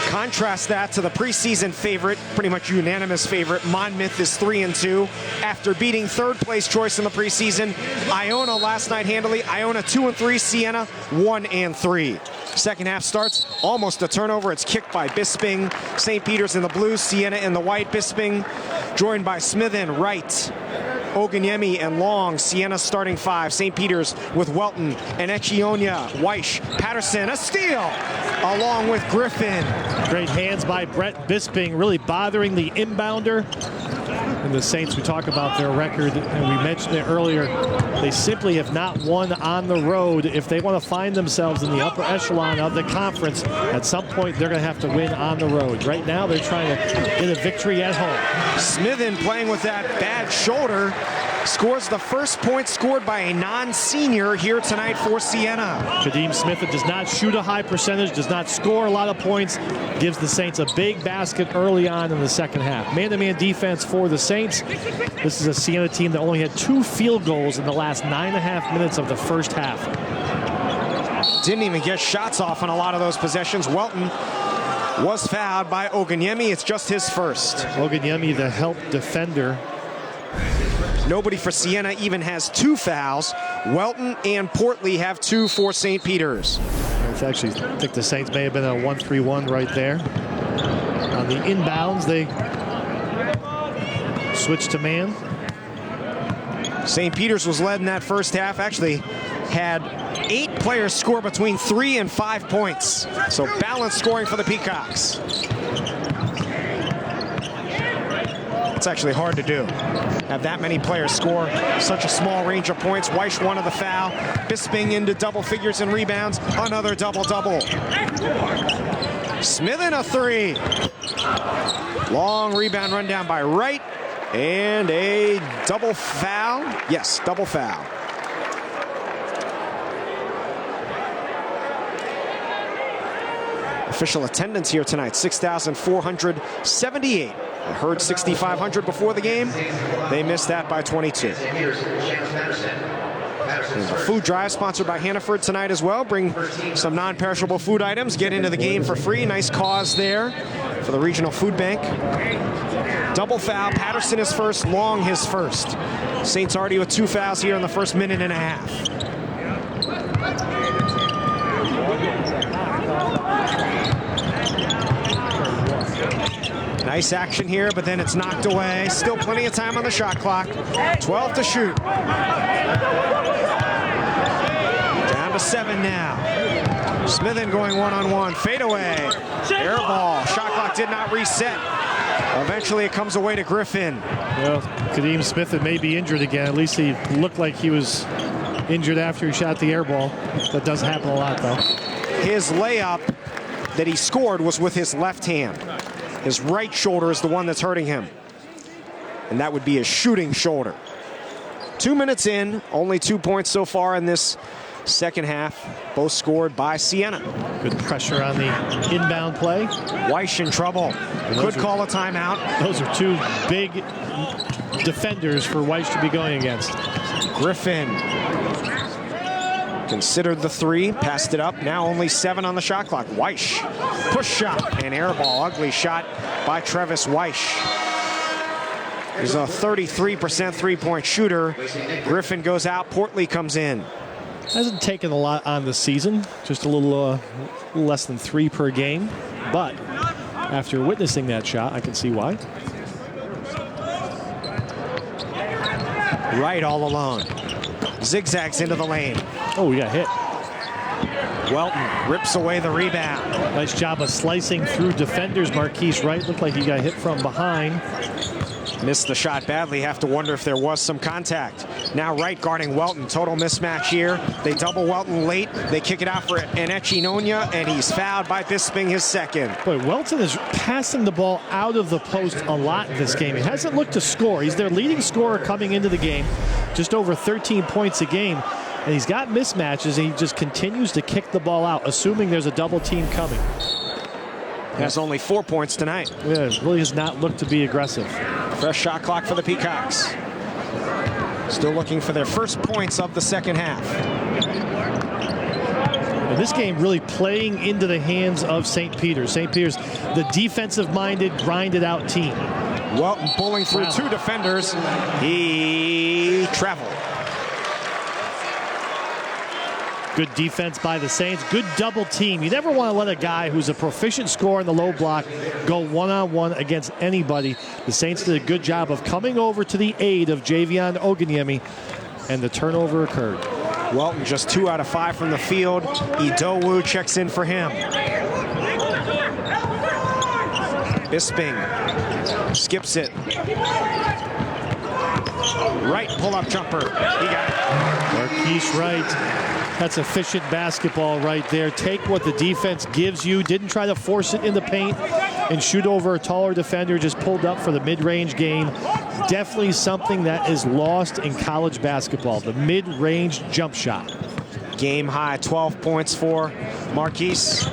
Contrast that to the preseason favorite, pretty much unanimous favorite. Monmouth is 3-2 after beating third-place choice in the preseason. Iona last night handily. Iona 2-3. Siena 1-3. Second half starts almost a turnover. It's kicked by Bisping. St. Peter's in the blue, Siena in the white. Bisping joined by Smithen, Wright, Oganyemi, and Long. Siena starting 5. St. Peter's with Welton and Echionia, Weish, Patterson, a steal along with Griffin. Great hands by Brett Bisping, really bothering the inbounder. And the Saints, we talk about their record, and we mentioned it earlier, they simply have not won on the road. If they want to find themselves in the upper echelon of the conference, at some point they're going to have to win on the road. Right now they're trying to get a victory at home. Smithen playing with that bad shoulder scores the first point scored by a non-senior here tonight for Siena. Kadeem Smith does not shoot a high percentage, does not score a lot of points, gives the Saints a big basket early on in the second half. Man-to-man defense for the Saints. This is a Siena team that only had 2 field goals in the last 9.5 minutes of the first half. Didn't even get shots off on a lot of those possessions. Welton was fouled by Oganyemi. It's just his first. Oganyemi, the help defender. Nobody for Siena even has 2 fouls. Welton and Portley have 2 for St. Peter's. I think the Saints may have been a 1-3-1 right there. On the inbounds, they switch to man. St. Peter's was led in that first half. Actually had 8 players score between 3 and 5 points. So balanced scoring for the Peacocks. It's actually hard to do. Have that many players score such a small range of points. Weish wanted the foul. Bisping into double figures in rebounds. Another double-double. Smithen a 3. Long rebound run down by Wright. And a double foul. Yes, double foul. Official attendance here tonight, 6,478. I heard 6,500 before the game. They missed that by 22. There's a food drive sponsored by Hannaford tonight as well. Bring some non-perishable food items. Get into the game for free. Nice cause there for the regional food bank. Double foul. Patterson is first. Long his first. Saints already with 2 fouls here in the first minute and a half. Nice action here, but then it's knocked away. Still plenty of time on the shot clock. 12 to shoot. Down to 7 now. Smithen going one-on-one. Fade away. Air ball. Shot clock did not reset. Eventually it comes away to Griffin. Well, Kadeem Smith may be injured again. At least he looked like he was injured after he shot the air ball. That does happen a lot, though. His layup that he scored was with his left hand. His right shoulder is the one that's hurting him. And that would be his shooting shoulder. 2 minutes in, only 2 points so far in this second half. Both scored by Siena. Good pressure on the inbound play. Weish in trouble. Could call a timeout. Those are 2 big defenders for Weish to be going against. Griffin considered the 3, passed it up. Now only 7 on the shot clock. Weish, push shot and air ball. Ugly shot by Travis Weish. He's a 33% 3-point shooter. Griffin goes out. Portley comes in. Hasn't taken a lot on the season, just a little less than 3 per game. But after witnessing that shot, I can see why. Right all alone. Zigzags into the lane. Oh, he got hit. Welton rips away the rebound. Nice job of slicing through defenders. Marquise Wright looked like he got hit from behind. Missed the shot badly. Have to wonder if there was some contact. Now Wright guarding Welton. Total mismatch here. They double Welton late. They kick it out for Enechi Nonya, and he's fouled by Bisping, his second. Boy, Welton is passing the ball out of the post a lot in this game. He hasn't looked to score. He's their leading scorer coming into the game. Just over 13 points a game. And he's got mismatches, and he just continues to kick the ball out, assuming there's a double team coming. Has only 4 points tonight. Yeah, really has not looked to be aggressive. Fresh shot clock for the Peacocks. Still looking for their first points of the second half. And this game really playing into the hands of St. Peter's. St. Peter's, the defensive-minded, grinded-out team. Welton pulling through two defenders. He traveled. Good defense by the Saints. Good double team. You never want to let a guy who's a proficient scorer in the low block go one-on-one against anybody. The Saints did a good job of coming over to the aid of Javion Oguniemi, and the turnover occurred. Welton just 2 out of 5 from the field. Idowu checks in for him. Bisping skips it. Right pull-up jumper. He got it. Marquise Wright. That's efficient basketball right there. Take what the defense gives you. Didn't try to force it in the paint and shoot over a taller defender. Just pulled up for the mid-range game. Definitely something that is lost in college basketball. The mid-range jump shot. Game high 12 points for Marquise.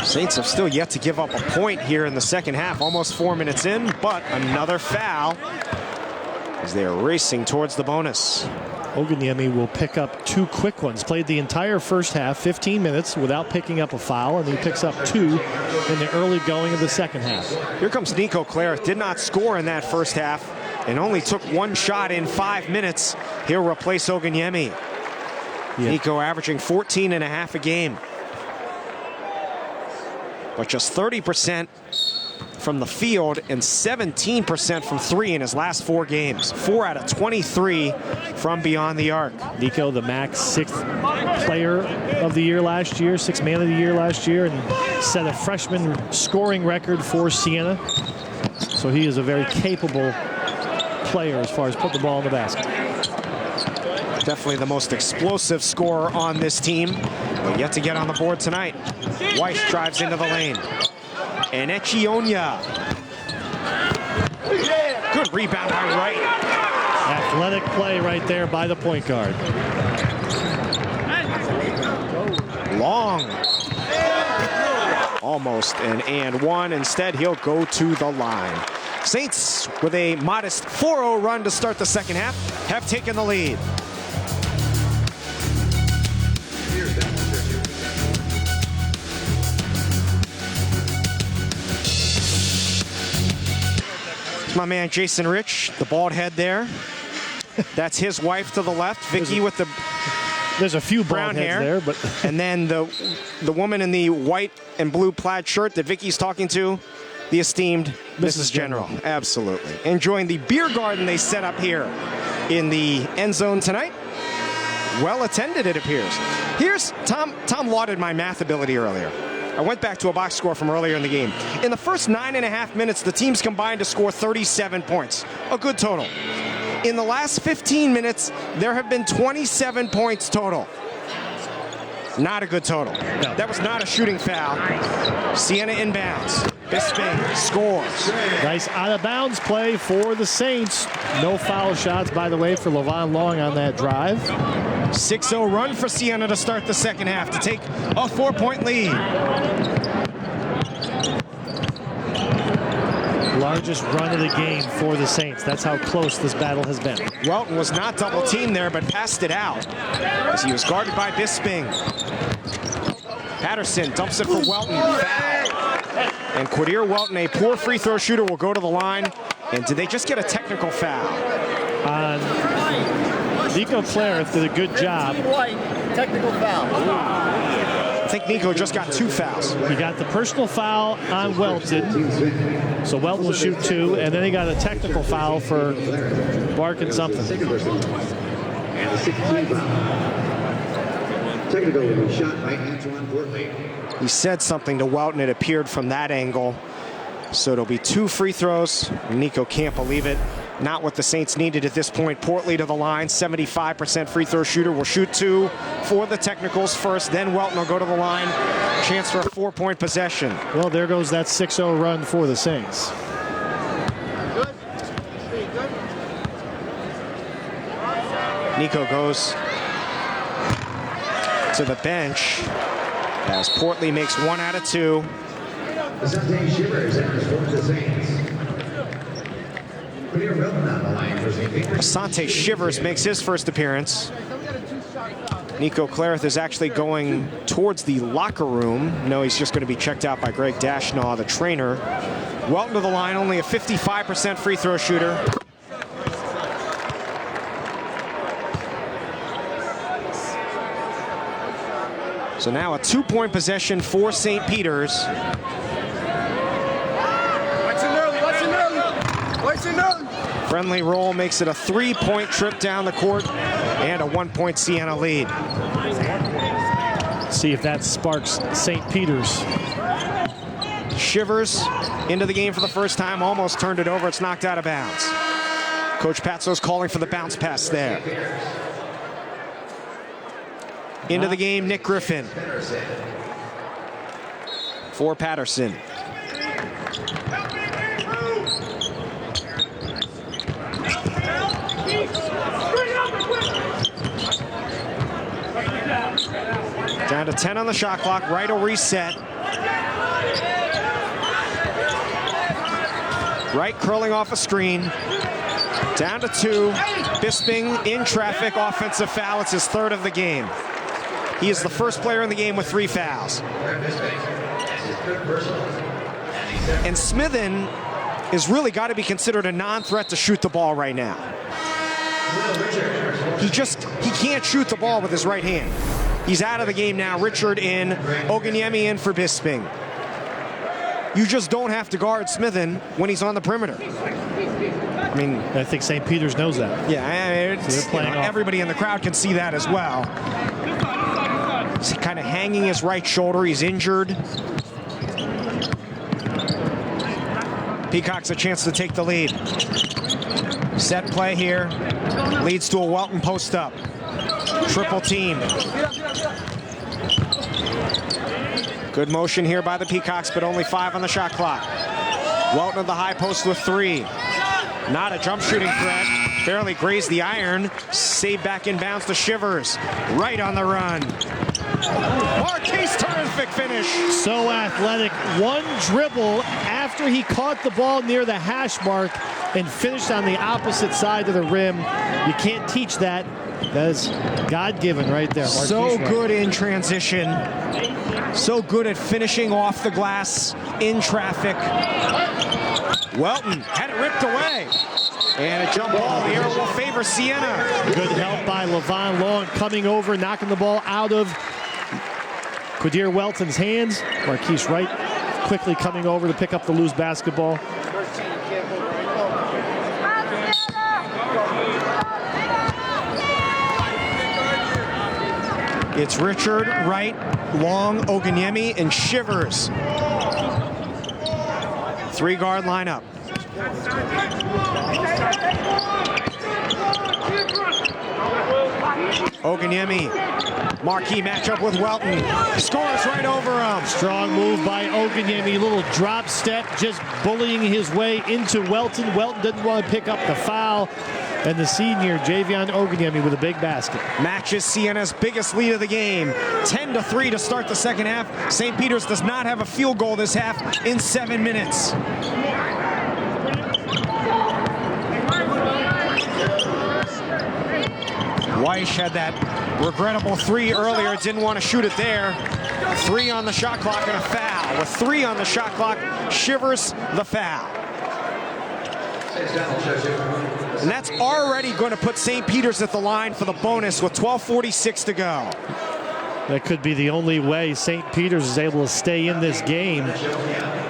Saints have still yet to give up a point here in the second half. Almost 4 minutes in, but another foul as they are racing towards the bonus. Oguniemi will pick up 2 quick ones. Played the entire first half, 15 minutes, without picking up a foul, and he picks up 2 in the early going of the second half. Here comes Nico Clare. Did not score in that first half and only took 1 shot in 5 minutes. He'll replace Oguniemi. Yeah. Nico averaging 14.5 a game. But just 30% from the field and 17% from 3 in his last 4 games. 4 out of 23 from beyond the arc. Nico, the MAC 6th player of the year last year, 6th man of the year last year, and set a freshman scoring record for Siena. So he is a very capable player as far as putting the ball in the basket. Definitely the most explosive scorer on this team, but yet to get on the board tonight. Weiss drives into the lane. Enechi Nonya. Good rebound by Wright. Athletic play right there by the point guard. Long. Almost an and one. Instead, he'll go to the line. Saints, with a modest 4-0 run to start the second half, have taken the lead. My man Jason Rich, the bald head there. That's his wife to the left, Vicky with the there's a few brown hair there, but and then the woman in the white and blue plaid shirt that Vicky's talking to, the esteemed Mrs. General. Absolutely. Enjoying the beer garden they set up here in the end zone tonight. Well attended, it appears. Here's Tom lauded my math ability earlier. I went back to a box score from earlier in the game. In the first 9.5 minutes, the teams combined to score 37 points. A good total. In the last 15 minutes, there have been 27 points total. Not a good total. No. That was not a shooting foul. Siena inbounds. Bisping scores. Nice out-of-bounds play for the Saints. No foul shots, by the way, for Levon Long on that drive. 6-0 run for Siena to start the second half to take a 4-point lead. Largest run of the game for the Saints. That's how close this battle has been. Welton was not double teamed there, but passed it out as he was guarded by Bisping. Patterson dumps it for Welton. Foul. And Quadir Welton, a poor free throw shooter, will go to the line And did they just get a technical foul? Nico Clarith did a good job. Technical foul. I think Nico just got 2 fouls. He got the personal foul on Welton. So Welton will shoot 2, and then he got a technical foul for barking something. And the 16th foul. Technical shot by Antoine Portley. He said something to Welton. It appeared from that angle. So it'll be 2 free throws. Nico can't believe it. Not what the Saints needed at this point. Portley to the line, 75% free throw shooter. Will shoot 2 for the technicals first. Then Welton will go to the line. Chance for a 4-point possession. Well, there goes that 6-0 run for the Saints. Nico goes to the bench as Portley makes 1 out of 2. Asante Shivers enters for the Saints. Asante Shivers makes his first appearance. Nico Clarith is actually going towards the locker room. No, he's just going to be checked out by Greg Dashnaw, the trainer. Welton to the line, only a 55% free throw shooter. So now a 2-point possession for St. Peter's. Friendly roll makes it a 3-point trip down the court and a 1-point Siena lead. See if that sparks St. Peter's. Shivers into the game for the first time, almost turned it over. It's knocked out of bounds. Coach Patso's calling for the bounce pass there. Into the game, Nick Griffin. For Patterson. Down to 10 on the shot clock. Right will reset. Right curling off a screen. Down to 2. Bisping in traffic. Offensive foul. It's his 3rd of the game. He is the first player in the game with 3 fouls. And Smithen is really got to be considered a non-threat to shoot the ball right now. He can't shoot the ball with his right hand. He's out of the game now. Richard in, Oganyemi in for Bisping. You just don't have to guard Smithen when he's on the perimeter. I mean, I think St. Peter's knows that. Yeah, so they're playing off. Everybody in the crowd can see that as well. He's kind of hanging his right shoulder. He's injured. Peacocks a chance to take the lead. Set play here. Leads to a Welton post up. Triple team. Good motion here by the Peacocks, but only 5 on the shot clock. Welton at the high post with 3. Not a jump shooting threat. Barely grazed the iron. Saved back in bounds to Shivers. Right on the run. Marquise, terrific finish. So athletic. 1 dribble after he caught the ball near the hash mark and finished on the opposite side of the rim. You can't teach that. That's God-given right there. Marquise so Wright. Good in transition. So good at finishing off the glass in traffic. Welton had it ripped away. And a jump ball. The arrow will favor Siena. Good help by Levon Long coming over, knocking the ball out of Quadir Welton's hands. Marquise Wright quickly coming over to pick up the loose basketball. It's Richard, Wright, Long, Oganyemi, and Shivers. 3-guard lineup. Oganyemi, marquee matchup with Welton. Scores right over him. Strong move by Oganyemi. Little drop step, just bullying his way into Welton. Welton didn't want to pick up the foul. And the senior, Javion Oganyemi, with a big basket. Matches Siena's biggest lead of the game. 10-3 to start the second half. St. Peter's does not have a field goal this half in 7 minutes. Weiss had that regrettable 3 earlier. Didn't want to shoot it there. 3 on the shot clock and a foul. With 3 on the shot clock, Shivers the foul. And that's already going to put St. Peter's at the line for the bonus with 12:46 to go. That could be the only way St. Peter's is able to stay in this game,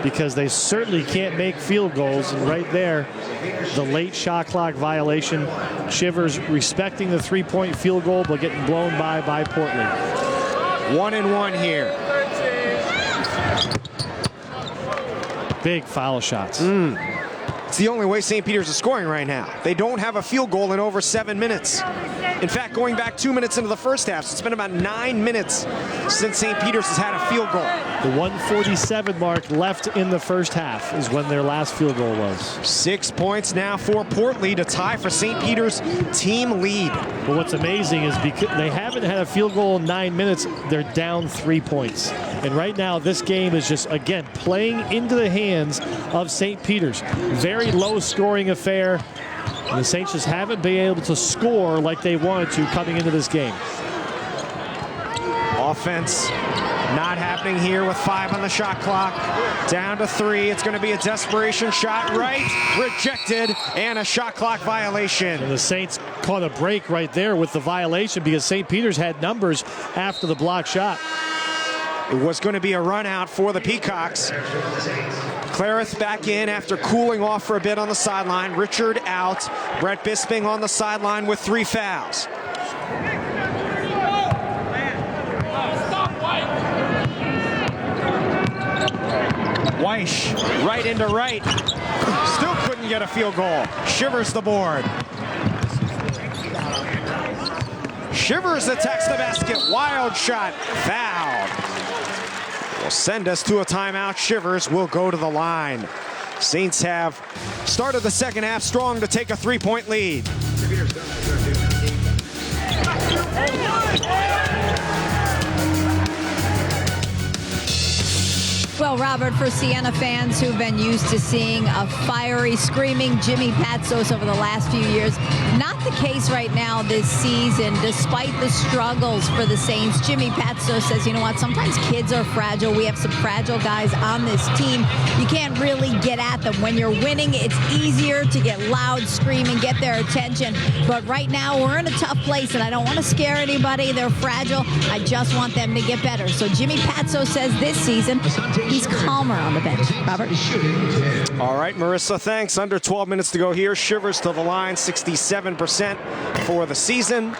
because they certainly can't make field goals. And right there, the late shot clock violation. Shivers respecting the three-point field goal, but getting blown by Portland. 1-1 here. Big foul shots. It's the only way St. Peter's is scoring right now. They don't have a field goal in over 7 minutes. In fact, going back 2 minutes into the first half, so it's been about 9 minutes since St. Peter's has had a field goal. The 1:47 mark left in the first half is when their last field goal was. 6 points now for Portland to tie for St. Peter's team lead. But what's amazing is because they haven't had a field goal in 9 minutes, they're down 3 points. And right now, this game is just, again, playing into the hands of St. Peter's. Very low-scoring affair. And the Saints just haven't been able to score like they wanted to coming into this game. Offense not happening here with 5 on the shot clock. Down to 3. It's going to be a desperation shot right. Rejected, and a shot clock violation. And the Saints caught a break right there with the violation, because St. Peter's had numbers after the block shot. It was going to be a run out for the Peacocks. Clarith back in after cooling off for a bit on the sideline. Richard out. Brett Bisping on the sideline with 3 fouls. Weish right into right. Still couldn't get a field goal. Shivers the board. Shivers attacks the basket. Wild shot. Fouled. Will send us to a timeout. Shivers will go to the line. Saints have started the second half strong to take a 3-point lead. Well, Robert, for Siena fans who've been used to seeing a fiery, screaming Jimmy Patsos over the last few years, not the case right now this season. Despite the struggles for the Saints, Jimmy Patsos says, you know what, sometimes kids are fragile. We have some fragile guys on this team. You can't really get at them. When you're winning, it's easier to get loud, scream, and get their attention. But right now, we're in a tough place, and I don't want to scare anybody. They're fragile. I just want them to get better. So Jimmy Patsos says this season, he's calmer on the bench. Robert? All right, Marissa, thanks. Under 12 minutes to go here. Shivers to the line, 67% for the season.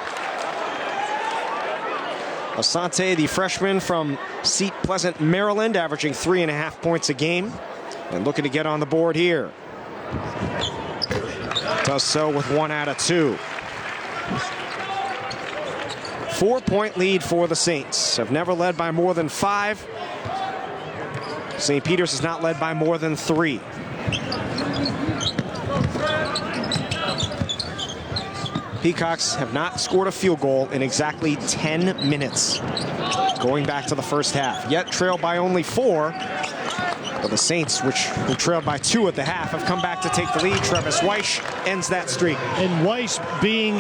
Asante, the freshman from Seat Pleasant, Maryland, averaging 3.5 points a game and looking to get on the board here. Does so with 1 out of 2. 4-point lead for the Saints. Have never led by more than 5. St. Peter's is not led by more than 3. Peacocks have not scored a field goal in exactly 10 minutes, going back to the first half. Yet trailed by only 4. But the Saints, who trailed by 2 at the half, have come back to take the lead. Travis Weish ends that streak. And Weish being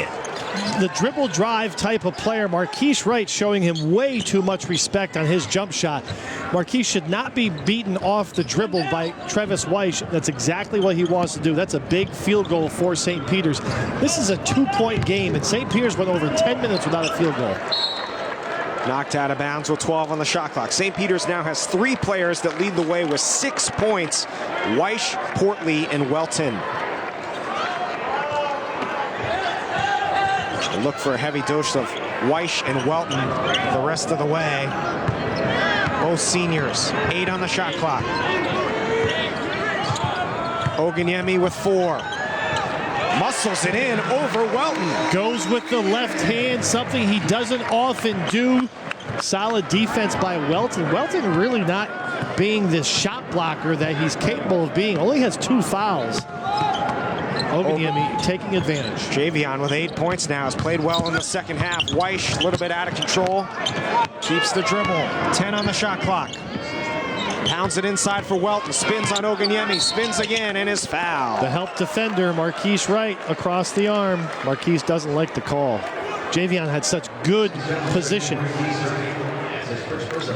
the dribble drive type of player, Marquise Wright showing him way too much respect on his jump shot. Marquise should not be beaten off the dribble by Travis Weish. That's exactly what he wants to do. That's a big field goal for St. Peter's. This is a 2-point game, and St. Peter's went over 10 minutes without a field goal. Knocked out of bounds with 12 on the shot clock. St. Peter's now has 3 players that lead the way with 6 points. Weish, Portley, and Welton. We'll look for a heavy dose of Weish and Welton the rest of the way. Both seniors. 8 on the shot clock. Oganyemi with 4. Muscles it in over Welton. Goes with the left hand, something he doesn't often do. Solid defense by Welton. Welton really not being this shot blocker that he's capable of being. Only has 2 fouls. Oganyemi taking advantage. Javion with 8 points now. Has played well in the second half. Weish a little bit out of control. Keeps the dribble. 10 on the shot clock. Pounds it inside for Welton. Spins on Oganyemi. Spins again and is fouled. The help defender, Marquise Wright, across the arm. Marquise doesn't like the call. Javion had such good position.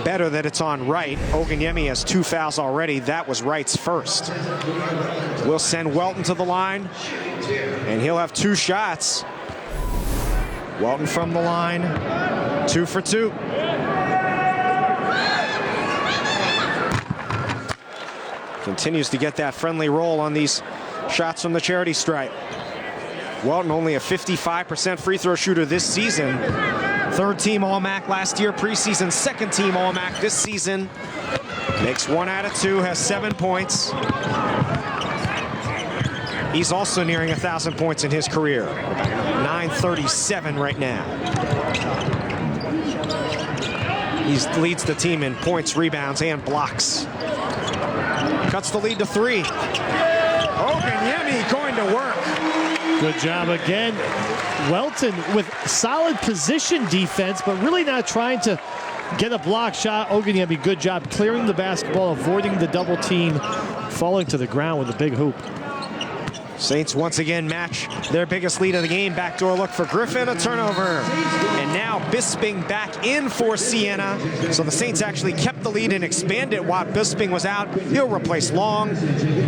better that it's on Wright. Oganyemi has 2 fouls already. That was Wright's first. We'll send Welton to the line, and he'll have 2 shots. Welton from the line, 2 for 2. Continues to get that friendly roll on these shots from the charity stripe. Welton only a 55% free throw shooter this season. 3rd team All-MAC last year, preseason 2nd team All-MAC this season. Makes 1 out of 2, has 7 points. He's also nearing 1,000 points in his career. 937 right now. He leads the team in points, rebounds, and blocks. Cuts the lead to 3. Oganyemi going to work. Good job again. Welton with solid position defense, but really not trying to get a block shot. Oganyemi, good job clearing the basketball, avoiding the double team, falling to the ground with a big hoop. Saints once again match their biggest lead of the game. Backdoor look for Griffin, a turnover. And now Bisping back in for Siena. So the Saints actually kept the lead and expanded while Bisping was out. He'll replace Long.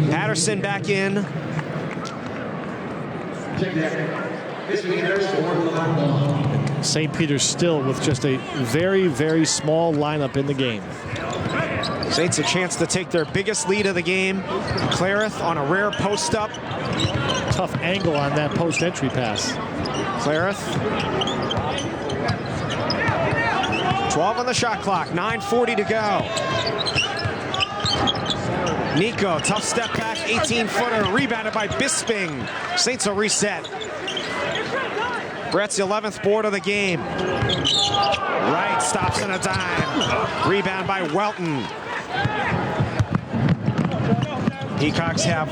Patterson back in. St. Peter's still with just a very, very small lineup in the game. Saints a chance to take their biggest lead of the game. Clarith on a rare post-up. Tough angle on that post-entry pass. Clarith. 12 on the shot clock, 9:40 to go. Nico, tough step back, 18-footer, rebounded by Bisping. Saints will reset. Brett's 11th board of the game. Wright stops in a dime. Rebound by Welton. Peacocks have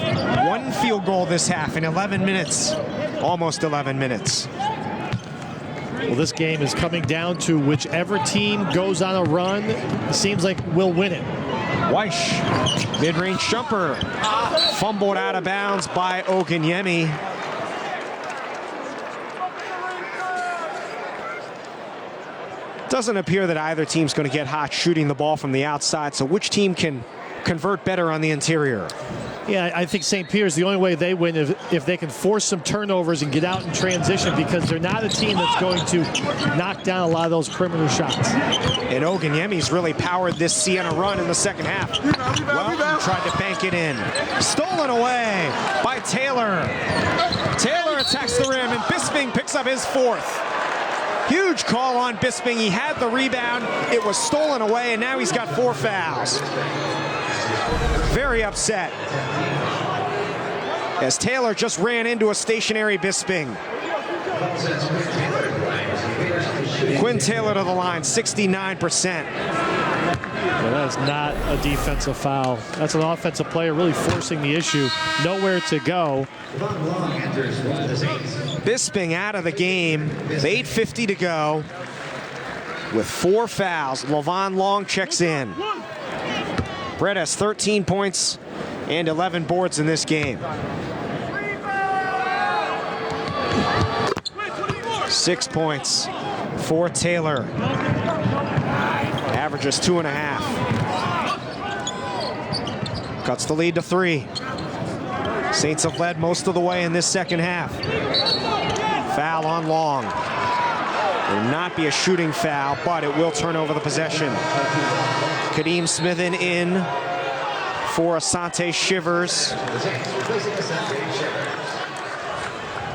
1 field goal this half in 11 minutes. Almost 11 minutes. Well, this game is coming down to whichever team goes on a run, it seems like will win it. Weish, mid-range jumper, fumbled out of bounds by Oganyemi. Doesn't appear that either team's going to get hot shooting the ball from the outside, so which team can convert better on the interior? Yeah, I think St. Peter's, the only way they win is if they can force some turnovers and get out in transition, because they're not a team that's going to knock down a lot of those perimeter shots. And Oganyemi's really powered this Siena run in the second half. Welton tried to bank it in. Stolen away by Taylor. Taylor attacks the rim, and Bisping picks up his 4th. Huge call on Bisping. He had the rebound. It was stolen away, and now he's got 4 fouls. Very upset, as Taylor just ran into a stationary Bisping. Quinn Taylor to the line, 69%. Well, that's not a defensive foul. That's an offensive player really forcing the issue. Nowhere to go. Bisping out of the game with 8:50 to go. With 4 fouls, Levon Long checks in. Brett has 13 points and 11 boards in this game. 6 points for Taylor. Averages 2.5. Cuts the lead to 3. Saints have led most of the way in this second half. Foul on Long. Will not be a shooting foul, but it will turn over the possession. Kadeem Smithen in for Asante Shivers.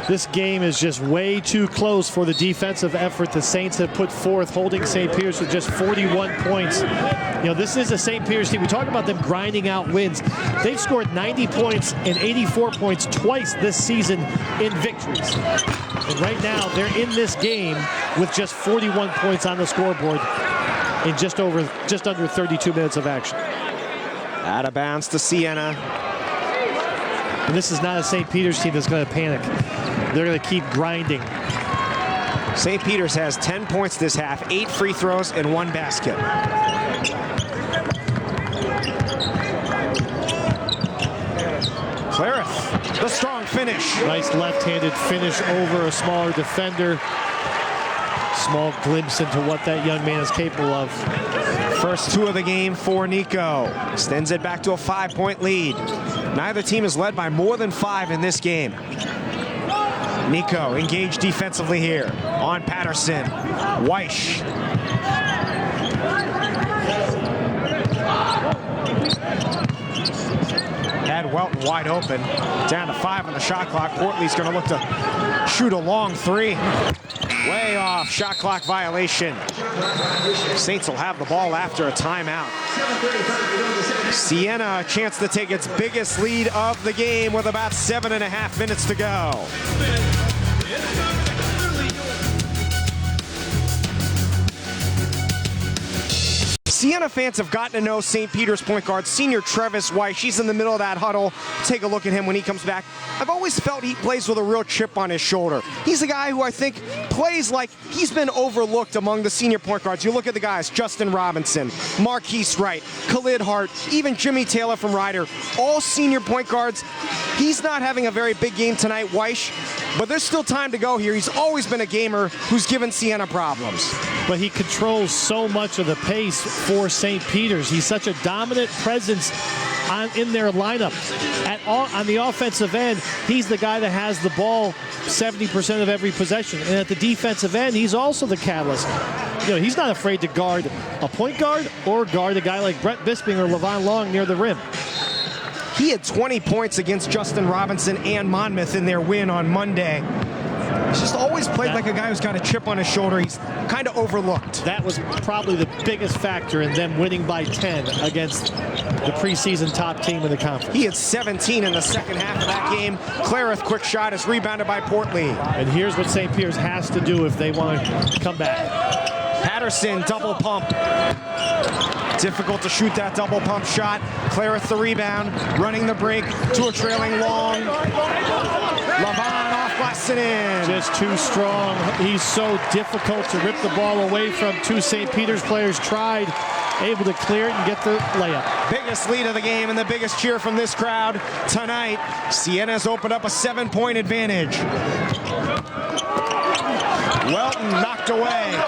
This game is just way too close for the defensive effort the Saints have put forth, holding St. Peter's with just 41 points. You know, this is a St. Peter's team. We talk about them grinding out wins. They've scored 90 points and 84 points twice this season in victories. And right now, they're in this game with just 41 points on the scoreboard in just under 32 minutes of action. Out of bounds to Siena. And this is not a St. Peter's team that's going to panic. They're going to keep grinding. St. Peter's has 10 points this half, 8 free throws and 1 basket. Clarith, the strong finish. Nice left-handed finish over a smaller defender. small glimpse into what that young man is capable of. First two of the game for Nico. Extends it back to a 5-point lead. Neither team is led by more than 5 in this game. Nico engaged defensively here on Patterson. Weish. Had Welton wide open. Down to 5 on the shot clock. Portley's going to look to shoot a long 3. Way off. Shot clock violation. Saints will have the ball after a timeout. Siena a chance to take its biggest lead of the game with about 7.5 minutes to go. Siena fans have gotten to know St. Peter's point guard, senior Travis Weish. She's in the middle of that huddle. Take a look at him when he comes back. I've always felt he plays with a real chip on his shoulder. He's a guy who I think plays like he's been overlooked among the senior point guards. You look at the guys, Justin Robinson, Marquise Wright, Khalid Hart, even Jimmy Taylor from Ryder, all senior point guards. He's not having a very big game tonight, Weish, but there's still time to go here. He's always been a gamer who's given Siena problems. But he controls so much of the pace for St. Peter's. He's such a dominant presence in their lineup. On the offensive end, he's the guy that has the ball 70% of every possession. And at the defensive end, he's also the catalyst. You know, he's not afraid to guard a point guard or guard a guy like Brett Bisping or Levon Long near the rim. He had 20 points against Justin Robinson and Monmouth in their win on Monday. He's just always played like a guy who's got a chip on his shoulder. He's kind of overlooked. That was probably the biggest factor in them winning by 10 against the preseason top team in the conference. He had 17 in the second half of that game. Clarith, quick shot, is rebounded by Portley. And here's what St. Peter's has to do if they want to come back. Patterson, double pump. Difficult to shoot that double pump shot. Clarith the rebound, running the break to a trailing Long. Levon off glass and in. Just too strong. He's so difficult to rip the ball away from. Two St. Peter's players tried, able to clear it and get the layup. Biggest lead of the game and the biggest cheer from this crowd tonight. Siena's opened up a 7-point advantage. Welton knocked away.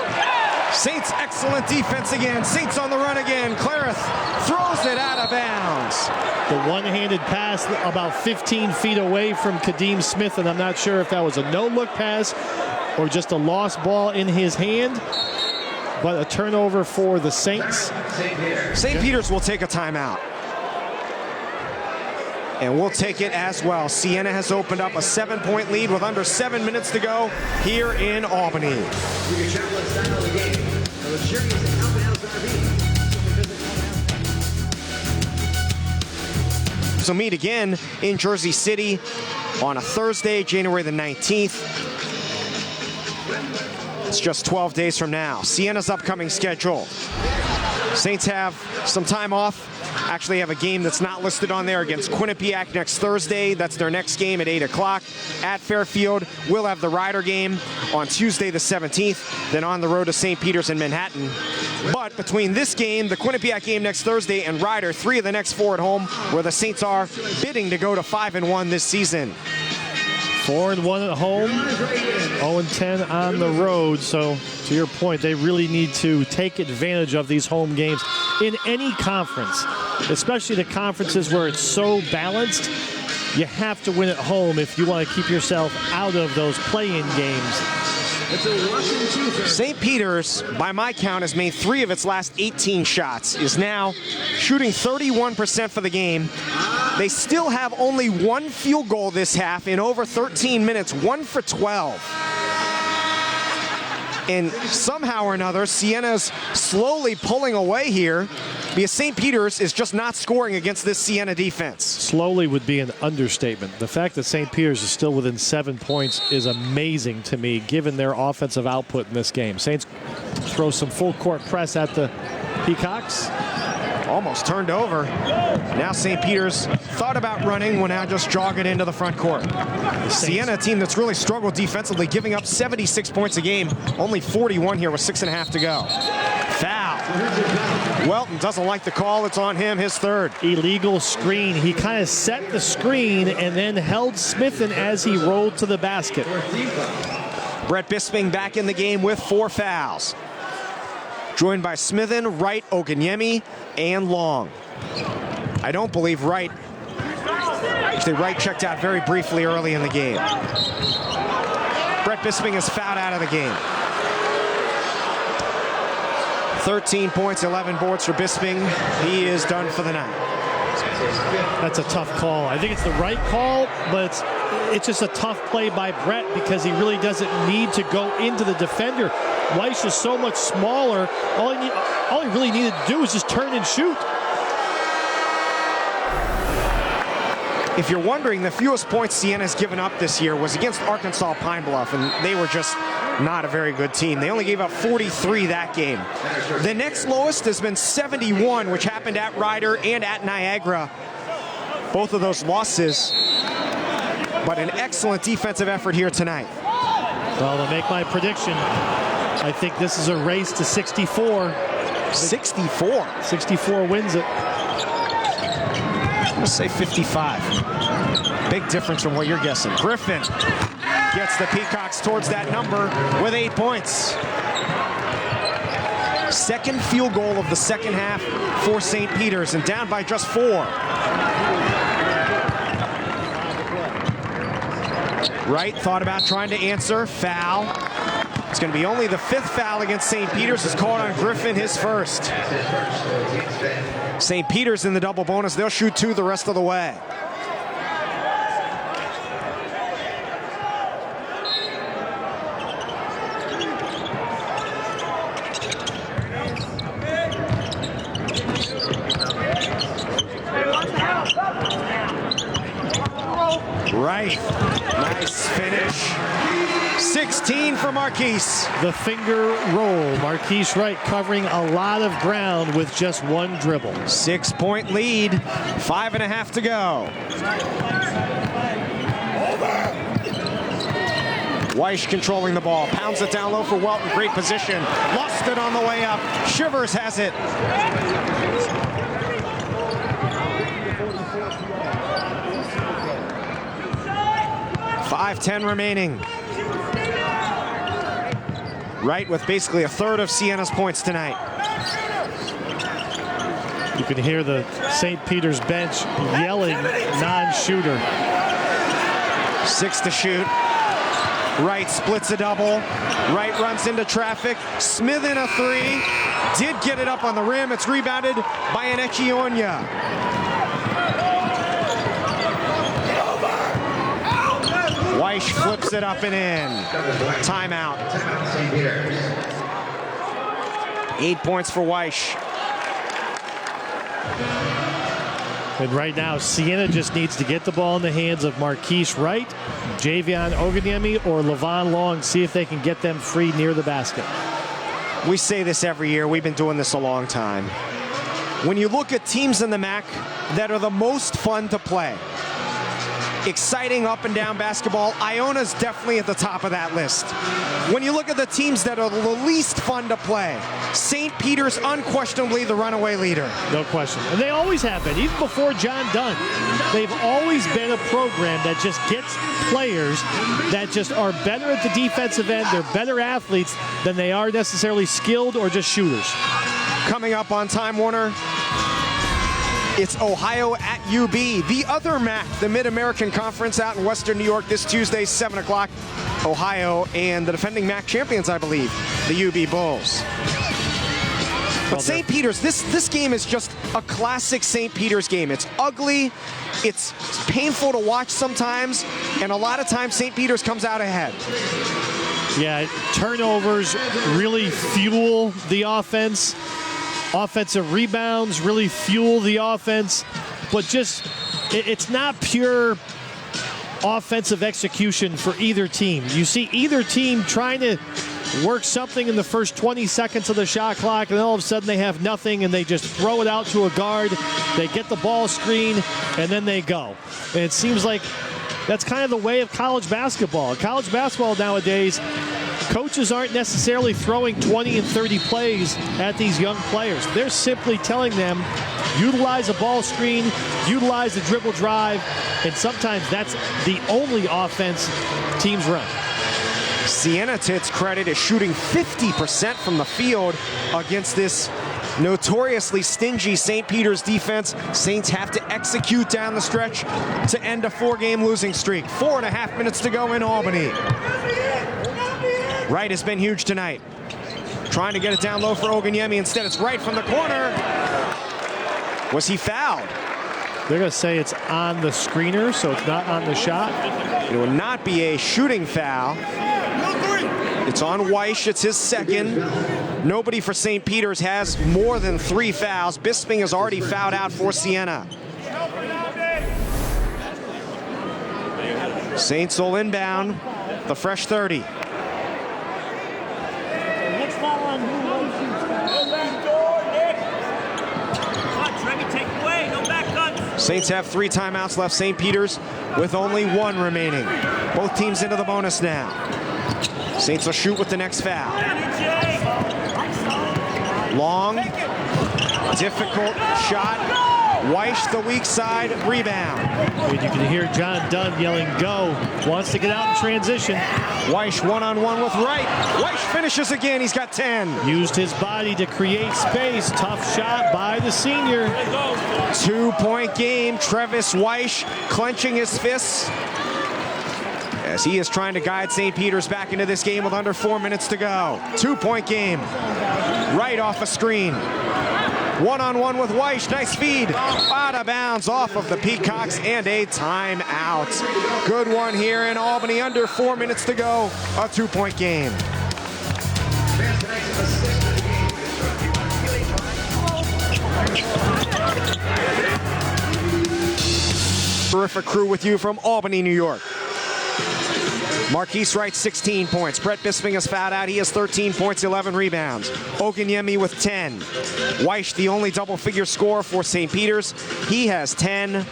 Saints excellent defense again. Saints on the run again. Clarith throws it out of bounds. The one-handed pass about 15 feet away from Kadeem Smith, and I'm not sure if that was a no-look pass or just a lost ball in his hand, but a turnover for the Saints. St. Peter's will take a timeout. And we'll take it as well. Siena has opened up a 7-point lead with under 7 minutes to go here in Albany. So meet again in Jersey City on a Thursday, January the 19th. It's just 12 days from now. Siena's upcoming schedule. Saints have some time off. Actually have a game that's not listed on there against Quinnipiac next Thursday. That's their next game at 8 o'clock at Fairfield. We'll have the Ryder game on Tuesday the 17th, then on the road to St. Peter's in Manhattan. But between this game, the Quinnipiac game next Thursday, and Ryder, 3 of the next 4 at home, where the Saints are bidding to go to 5-1 this season. 4-1 at home, 0-10 on the road. So to your point, they really need to take advantage of these home games in any conference, especially the conferences where it's so balanced. You have to win at home if you want to keep yourself out of those play-in games. St. Peter's, by my count, has made 3 of its last 18 shots, is now shooting 31% for the game. They still have only 1 field goal this half in over 13 minutes, 1 for 12. And somehow or another, Siena's slowly pulling away here because St. Peter's is just not scoring against this Siena defense. Slowly would be an understatement. The fact that St. Peter's is still within 7 points is amazing to me, given their offensive output in this game. Saints throw some full court press at the Peacocks. Almost turned over. Now St. Peter's thought about running, will now just jog it into the front court. Siena, a team that's really struggled defensively, giving up 76 points a game. Only 41 here with 6.5 to go. Foul. Welton doesn't like the call. It's on him, his 3rd. Illegal screen. He kind of set the screen and then held Smith in as he rolled to the basket. Brett Bisping back in the game with 4 fouls. Joined by Smithen, Wright, Oganyemi, and Long. I don't believe Wright. Actually, Wright checked out very briefly early in the game. Brett Bisping is fouled out of the game. 13 points, 11 boards for Bisping. He is done for the night. That's a tough call. I think it's the right call, but it's just a tough play by Brett because he really doesn't need to go into the defender. Weiss is so much smaller. All he really needed to do was just turn and shoot. If you're wondering, the fewest points Siena has given up this year was against Arkansas Pine Bluff, and they were just not a very good team. They only gave up 43 that game. The next lowest has been 71, which happened at Ryder and at Niagara. Both of those losses, but an excellent defensive effort here tonight. Well, to make my prediction, I think this is a race to 64. 64? 64 wins it. I'm going to say 55. Big difference from what you're guessing. Griffin gets the Peacocks towards that number with 8 points. Second field goal of the second half for St. Peter's, and down by just 4. Wright thought about trying to answer. Foul. It's going to be only the 5th foul against St. Peter's. Is called on Griffin, his first. St. Peter's in the double bonus. They'll shoot 2 the rest of the way. Right. Nice finish. 16 for Marquise. The finger roll. Marquise Wright covering a lot of ground with just 1 dribble. 6-point lead. 5.5 to go. Weiss controlling the ball. Pounds it down low for Welton. Great position. Lost it on the way up. Shivers has it. .5:10 remaining. Wright with basically a third of Siena's points tonight. You can hear the St. Peter's bench yelling non-shooter. 6 to shoot. Wright splits a double. Wright runs into traffic. Smith in a 3. Did get it up on the rim. It's rebounded by Anechi Onya. Weiss flips it up and in. Timeout. 8 points for Weiss. And right now, Siena just needs to get the ball in the hands of Marquise Wright, Javion Oganyemi, or Levon Long. See if they can get them free near the basket. We say this every year. We've been doing this a long time. When you look at teams in the MAC that are the most fun to play, exciting up and down basketball, Iona's definitely at the top of that list. When you look at the teams that are the least fun to play, St. Peter's unquestionably the runaway leader. No question. And they always have been, even before John Dunn. They've always been a program that just gets players that just are better at the defensive end. They're better athletes than they are necessarily skilled or just shooters. Coming up on Time Warner, it's Ohio at UB, the other MAC, the Mid-American Conference out in Western New York this Tuesday, 7 o'clock. Ohio and the defending MAC champions, I believe, the UB Bulls. But St. Peter's, this game is just a classic St. Peter's game. It's ugly, it's painful to watch sometimes, and a lot of times St. Peter's comes out ahead. Yeah, turnovers really fuel the offense. Offensive rebounds really fuel the offense, but just it's not pure offensive execution for either team. You see either team trying to work something in the first 20 seconds of the shot clock, and all of a sudden they have nothing, and they just throw it out to a guard. They get the ball screen, and then they go. And it seems like that's kind of the way of college basketball. College basketball nowadays, coaches aren't necessarily throwing 20 and 30 plays at these young players. They're simply telling them, utilize a ball screen, utilize the dribble drive, and sometimes that's the only offense teams run. Siena, to its credit, is shooting 50% from the field against this notoriously stingy St. Peter's defense. Saints have to execute down the stretch to end a 4-game losing streak. 4.5 minutes to go in Albany. Wright has been huge tonight. Trying to get it down low for Oganyemi. Instead, it's Wright from the corner. Was he fouled? They're going to say it's on the screener, so it's not on the shot. It will not be a shooting foul. It's on Weish. It's his second. Nobody for St. Peter's has more than 3 fouls. Bisping has already fouled out for Siena. Saints will inbound the fresh 30. Saints have 3 timeouts left. St. Peter's with only 1 remaining. Both teams into the bonus now. Saints will shoot with the next foul. Long, difficult shot. Weish, the weak side, rebound. And you can hear John Dunn yelling, go. Wants to get out in transition. Weish one-on-one with Wright. Weish finishes again. He's got 10. Used his body to create space. Tough shot by the senior. 2-point game. Travis Weish clenching his fists as he is trying to guide St. Peter's back into this game with under 4 minutes to go. 2-point game. Right off a screen. One-on-one with Weish. Nice feed. Out of bounds off of the Peacocks and a timeout. Good one here in Albany. Under 4 minutes to go. A 2-point game. Terrific crew with you from Albany, New York. Marquise Wright, 16 points. Brett Bisping has fouled out. He has 13 points, 11 rebounds. Oganyemi with 10. Weish, the only double-figure scorer for St. Peter's. He has 10.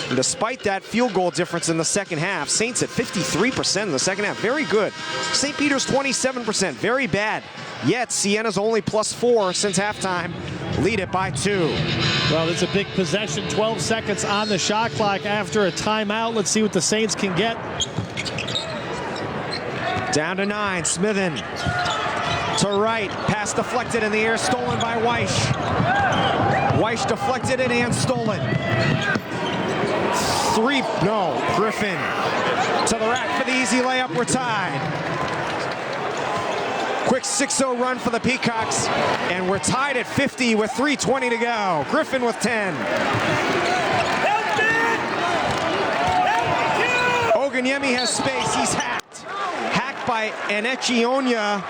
And despite that field goal difference in the second half, Saints at 53% in the second half. Very good. St. Peter's 27%. Very bad. Yet Siena's only +4 since halftime. Lead it by 2. Well, it's a big possession. 12 seconds on the shot clock after a timeout. Let's see what the Saints can get. Down to 9. Smithen to Wright. Pass deflected in the air. Stolen by Weish. Weish deflected it and stolen. 3. No. Griffin to the rack for the easy layup. We're tied. Quick 6-0 run for the Peacocks, and we're tied at 50 with 3:20 to go. Griffin with 10. Oganyemi has space. He's hacked. Hacked by Enechionya,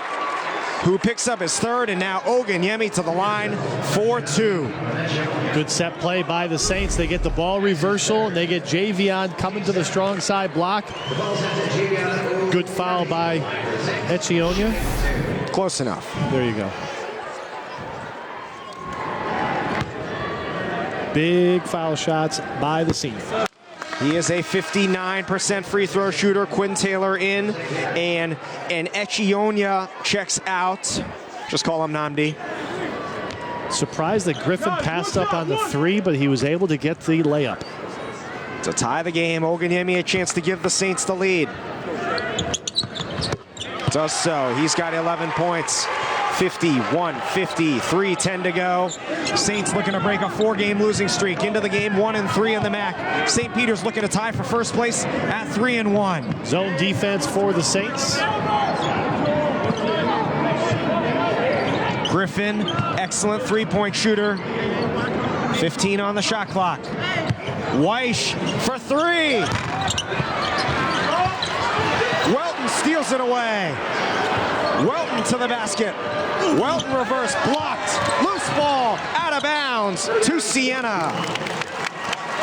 who picks up his 3rd, and now Oganyemi to the line for 2. Good set play by the Saints. They get the ball reversal, and they get Javion coming to the strong side block. Good foul by Enechionya. Close enough. There you go. Big foul shots by the senior. He is a 59% free throw shooter. Quinn Taylor in, and Enechionya checks out. Just call him Namdi. Surprised that Griffin passed up on the 3, but he was able to get the layup. To tie the game, Oganyemi a chance to give the Saints the lead. Does so. He's got 11 points. 51-50, 3:10 to go. Saints looking to break a 4-game losing streak into the game, 1-3 in the MAC. St. Peter's looking to tie for first place at 3-1. Zone defense for the Saints. Griffin, excellent 3-point shooter. 15 on the shot clock. Weish for 3. Welton steals it away. Welton to the basket. Welton reverse blocked. Loose ball out of bounds to Siena.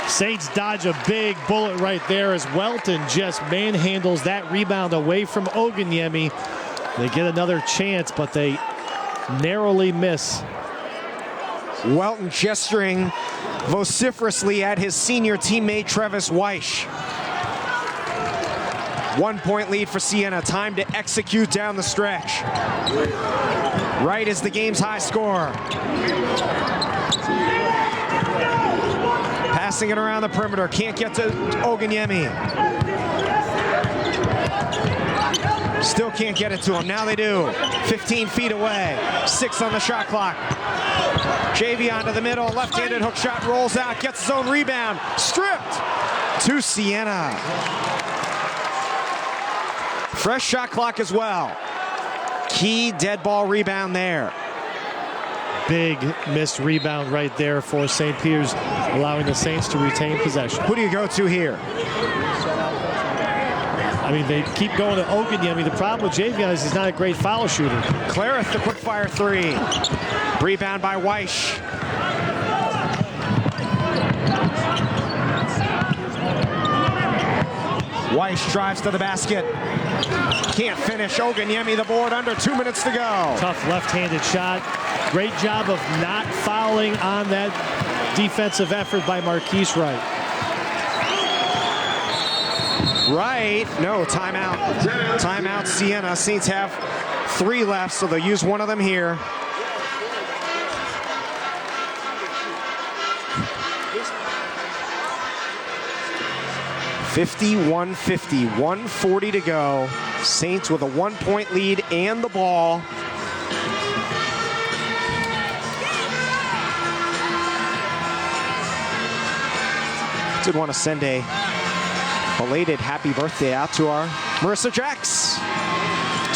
Saints dodge a big bullet right there as Welton just manhandles that rebound away from Oganyemi. They get another chance, but they narrowly miss. Welton gesturing vociferously at his senior teammate Travis Weish. 1-point lead for Siena. Time to execute down the stretch. Wright is the game's high scorer. Passing it around the perimeter. Can't get to Oganyemi. Still can't get it to him. Now they do. 15 feet away. 6 on the shot clock. JV onto the middle. Left-handed hook shot rolls out. Gets his own rebound. Stripped to Siena. Fresh shot clock as well. Key dead ball rebound there. Big missed rebound right there for St. Peter's, allowing the Saints to retain possession. Who do you go to here? I mean, they keep going to Oganyemi. The problem with Javion is he's not a great foul shooter. Clareth, the quick fire 3. Rebound by Weish. Weish drives to the basket. Can't finish. Oganyemi the board, under 2 minutes to go. Tough left-handed shot. Great job of not fouling on that defensive effort by Marquise Wright. Right. No, timeout. Timeout, Siena. Saints have 3 left, so they'll use one of them here. (51-50), 1:40 to go. Saints with a 1-point lead and the ball. Did want to send a belated happy birthday out to our Marissa Jacks.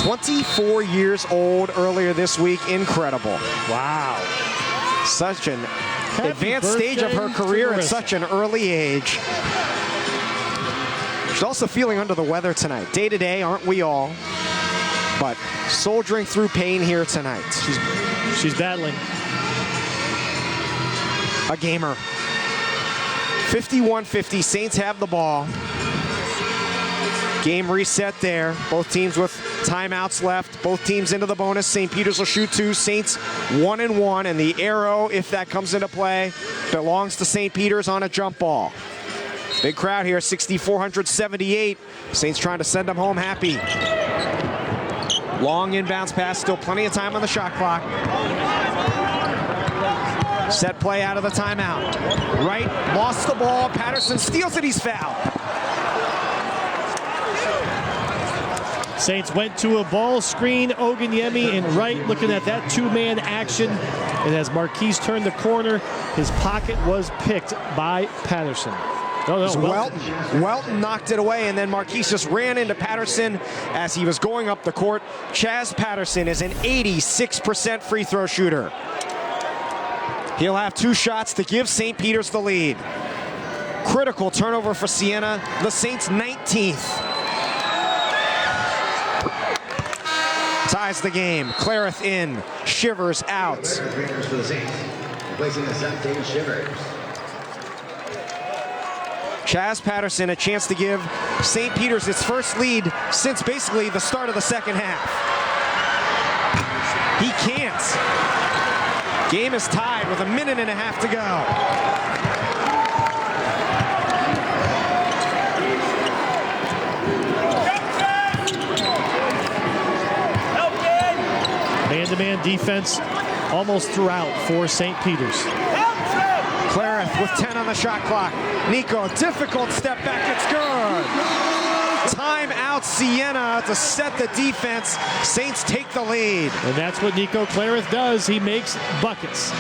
24 years old earlier this week. Incredible. Wow. Such an advanced stage of her career at such an early age. She's also feeling under the weather tonight. Day to day, aren't we all? But soldiering through pain here tonight. She's battling. A gamer. 51-50, Saints have the ball. Game reset there. Both teams with timeouts left. Both teams into the bonus. St. Peter's will shoot 2. Saints 1-1, and the arrow, if that comes into play, belongs to St. Peter's on a jump ball. Big crowd here, 6,478. Saints trying to send them home happy. Long inbounds pass, still plenty of time on the shot clock. Set play out of the timeout. Wright lost the ball. Patterson steals it. He's fouled. Saints went to a ball screen. Oganyemi and Wright looking at that 2-man action. And as Marquise turned the corner, his pocket was picked by Patterson. Welton knocked it away, and then Marquise just ran into Patterson as he was going up the court. Chaz Patterson is an 86% free throw shooter. He'll have 2 shots to give St. Peter's the lead. Critical turnover for Siena, the Saints 19th. Ties the game. Clareth in, Shivers out. For the Saints, replacing the set, David Shivers. Chaz Patterson, a chance to give St. Peter's its first lead since basically the start of the second half. He can't. Game is tied with 1.5 minutes to go. Man-to-man defense almost throughout for St. Peter's. Clareth with 10 on the shot clock. Nico, difficult step back, it's good. Timeout Siena to set the defense. Saints take the lead. And that's what Nico Clareth does. He makes buckets.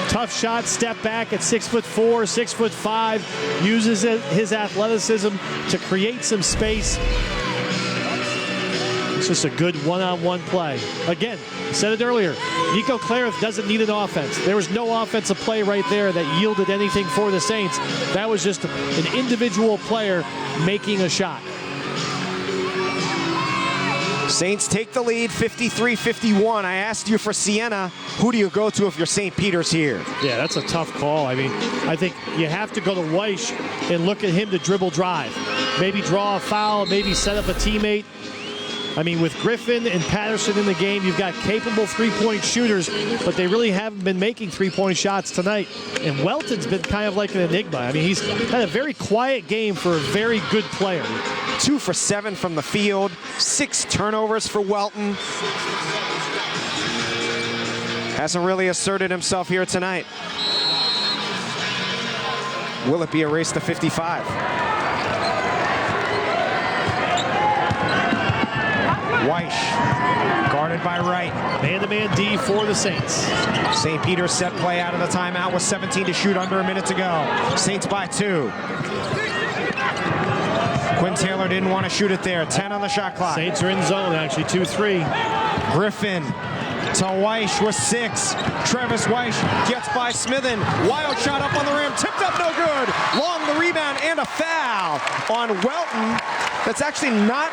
Tough shot, step back at 6'4", 6'5", uses his athleticism to create some space. It's just a good one-on-one play. Again, I said it earlier, Nico Clareth doesn't need an offense. There was no offensive play right there that yielded anything for the Saints. That was just an individual player making a shot. Saints take the lead, 53-51. I asked you for Siena. Who do you go to if you're St. Peter's here? Yeah, that's a tough call. I mean, I think you have to go to Weish and look at him to dribble drive. Maybe draw a foul, maybe set up a teammate. I mean, with Griffin and Patterson in the game, you've got capable three-point shooters, but they really haven't been making three-point shots tonight. And Welton's been kind of like an enigma. I mean, he's had a very quiet game for a very good player. 2 for 7 from the field, 6 turnovers for Welton. Hasn't really asserted himself here tonight. Will it be a race to 55? Weish, guarded by Wright. Man-to-man D for the Saints. St. Peter's set play out of the timeout with 17 to shoot, under a minute to go. Saints by 2. Quinn Taylor didn't want to shoot it there. 10 on the shot clock. Saints are in zone, actually, 2-3. Griffin to Weish with 6. Travis Weish gets by Smithen. Wild shot up on the rim. Tipped up, no good. Long the rebound and a foul on Welton. That's actually not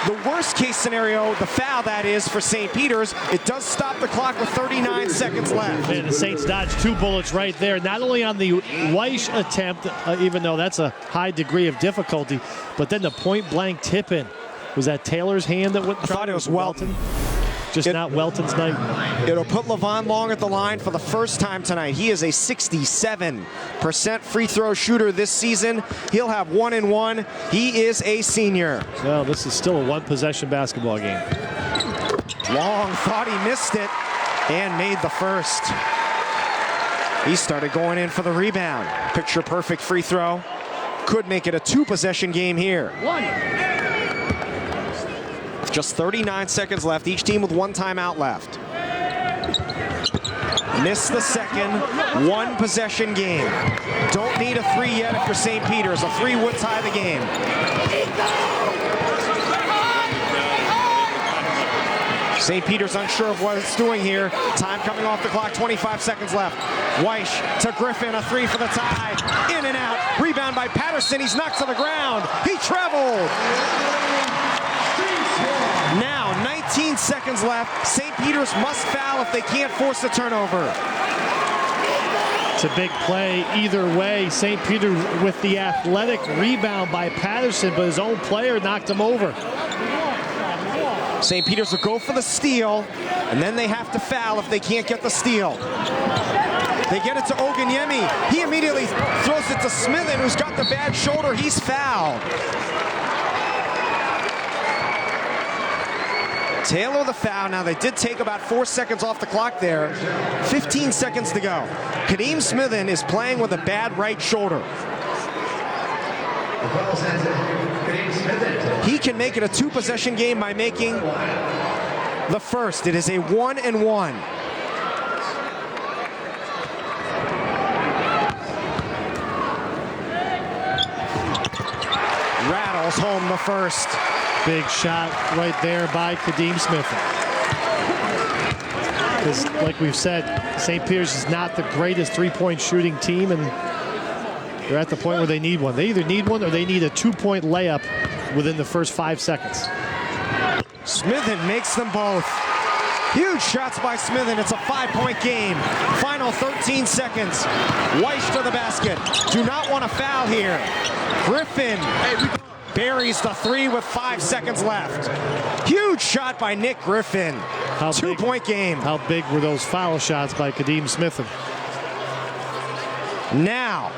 the worst case scenario, the foul that is for St. Peter's. It does stop the clock with 39 seconds left. And the Saints dodged 2 bullets right there. Not only on the Weish attempt, even though that's a high degree of difficulty, but then the point-blank tip-in. Was that Taylor's hand that went? I thought it was Welton. Just not Welton's night. It'll put Levon Long at the line for the first time tonight. He is a 67% free throw shooter this season. He'll have 1 and 1. He is a senior. Well, this is still a 1-possession basketball game. Long thought he missed it and made the first. He started going in for the rebound. Picture perfect free throw. Could make it a 2-possession game here. Just 39 seconds left. Each team with 1 timeout left. Missed the second. 1-possession game. Don't need a 3 yet if you're St. Peter's. A 3 would tie the game. St. Peter's unsure of what it's doing here. Time coming off the clock. 25 seconds left. Weish to Griffin. A 3 for the tie. In and out. Rebound by Patterson. He's knocked to the ground. He traveled. Now, 19 seconds left. St. Peter's must foul if they can't force the turnover. It's a big play either way. St. Peter with the athletic rebound by Patterson, but his own player knocked him over. St. Peter's will go for the steal, and then they have to foul if they can't get the steal. They get it to Oganyemi. He immediately throws it to Smithen, who's got the bad shoulder. He's fouled. Taylor the foul. Now they did take about 4 seconds off the clock there. 15 seconds to go. Kadeem Smithen is playing with a bad right shoulder. He can make it a 2-possession game by making the first. It is a 1 and 1. Rattles home the first. Big shot right there by Kadeem Smithen. Because, like we've said, St. Peter's is not the greatest 3-point shooting team, and they're at the point where they need one. They either need one or they need a 2-point layup within the first 5 seconds. Smithen makes them both. Huge shots by Smithen. It's a 5-point game. Final 13 seconds. Weish to the basket. Do not want to foul here. Griffin buries the 3 with 5 seconds left. Huge shot by Nick Griffin. 2-point game. How big were those foul shots by Kadeem Smithen? Now,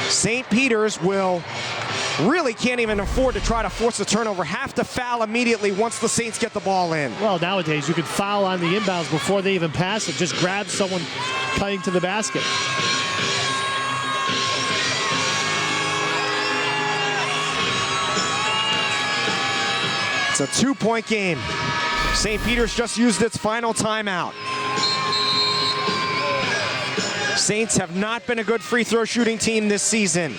St. Peter's really can't even afford to try to force a turnover. Have to foul immediately once the Saints get the ball in. Well, nowadays you can foul on the inbounds before they even pass it. Just grab someone cutting to the basket. It's a 2-point game. St. Peter's just used its final timeout. Saints have not been a good free throw shooting team this season.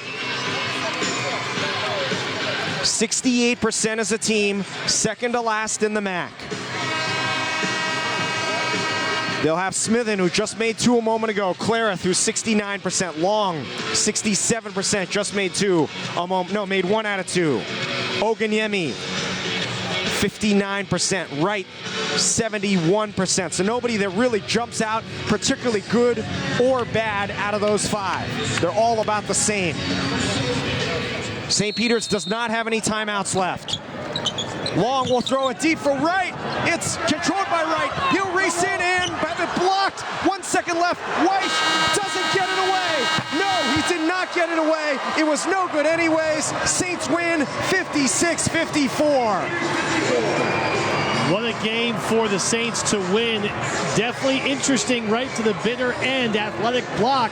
68% as a team, second to last in the MAC. They'll have Smithen, who just made 2 a moment ago. Clarith, who's 69%. Long, 67%, just made 2 a moment. No, made 1 out of 2. Oganyemi, 59%. Wright, 71%. So nobody that really jumps out particularly good or bad out of those 5. They're all about the same. St. Peter's does not have any timeouts left. Long will throw it deep for Wright. It's controlled by Wright. He'll race in and have it blocked. 1 second left. Weish doesn't get it away. No, he did not get it away. It was no good anyways. Saints win 56-54. What a game for the Saints to win. Definitely interesting right to the bitter end. Athletic block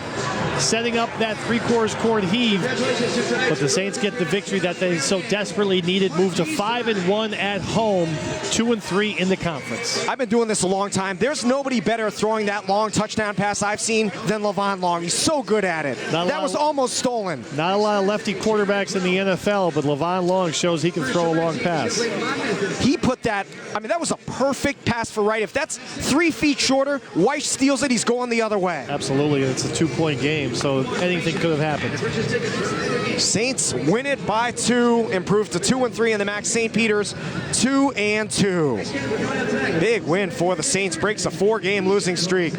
setting up that three-quarters court heave. But the Saints get the victory that they so desperately needed. Move to 5-1 at home, 2-3 in the conference. I've been doing this a long time. There's nobody better throwing that long touchdown pass I've seen than Levon Long. He's so good at it. That was almost stolen. Not a lot of lefty quarterbacks in the NFL, but Levon Long shows he can throw a long pass. He put that, I mean, that was a perfect pass for right. If that's 3 feet shorter, Weiss steals it, he's going the other way. Absolutely, it's a 2-point game, so anything could have happened. Saints win it by 2, improve to 2-3 in the MAC. St. Peter's 2-2. Big win for the Saints, breaks a 4-game losing streak.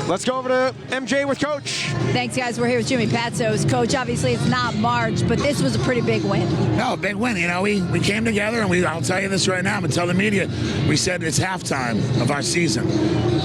Let's go over to MJ with Coach. Thanks, guys. We're here with Jimmy Patsos. Coach, obviously it's not March, but this was a pretty big win. No, big win. You know, we came together, and I'll tell you this right now, I'm going to tell the media, we said it's halftime of our season.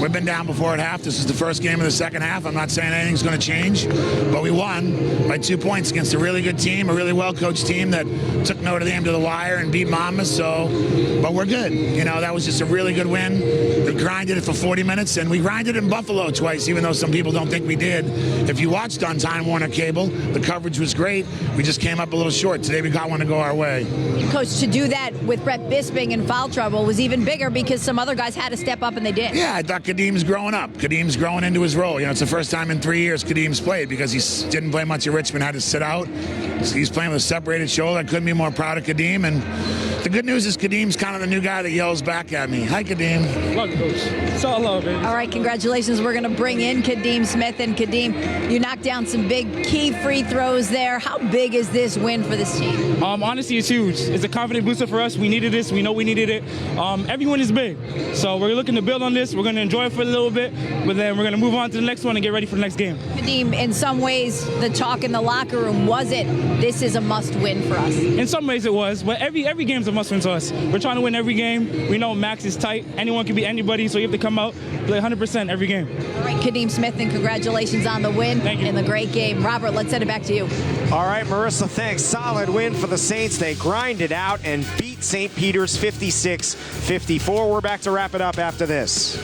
We've been down before at half. This is the first game of the second half. I'm not saying anything's going to change, but we won by 2 points against a really good team, a really well-coached team that took Notre Dame to the wire and beat Monmouth, but we're good. You know, that was just a really good win. We grinded it for 40 minutes, and we grinded in Buffalo twice, even though some people don't think we did. If you watched on Time Warner Cable, the coverage was great. We just came up a little short. Today we got one to go our way. Coach, to do that with Brett Bisping in foul trouble was even bigger because some other guys had to step up, and they did. Yeah, I thought Kadim's growing up. Kadim's growing into his role. You know, it's the first time in 3 years Kadim's played because he didn't play much at Richmond, had to sit out. He's playing with a separated shoulder. I couldn't be more proud of Kadim. And the good news is Kadim's kind of the new guy that yells back at me. Hi, Kadim. Love you, Coach. It's all love, baby. All right, congratulations. We're going to bring in Kadim Smith. And Kadim, you knocked down some big key free throws there. How big is this win for this team? Honestly, it's huge. It's a confident booster for us. We needed this. We know we needed it. Everyone is big. So we're looking to build on this. We're going to enjoy it for a little bit, but then we're going to move on to the next one and get ready for the next game. Kadim, in some ways, the talk in the locker room, was it, this is a must-win for us? In some ways it was, but every game's a must-win to us. We're trying to win every game. We know Max is tight. Anyone can be anybody, so you have to come out, play 100% every game. All right, Kadim Smith, and congratulations on the win and the great game. Robert, let's send it back to you. All right, Marissa, thanks. Solid win for the Saints. They grinded out and beat St. Peter's 56-54. We're back to wrap it up after this.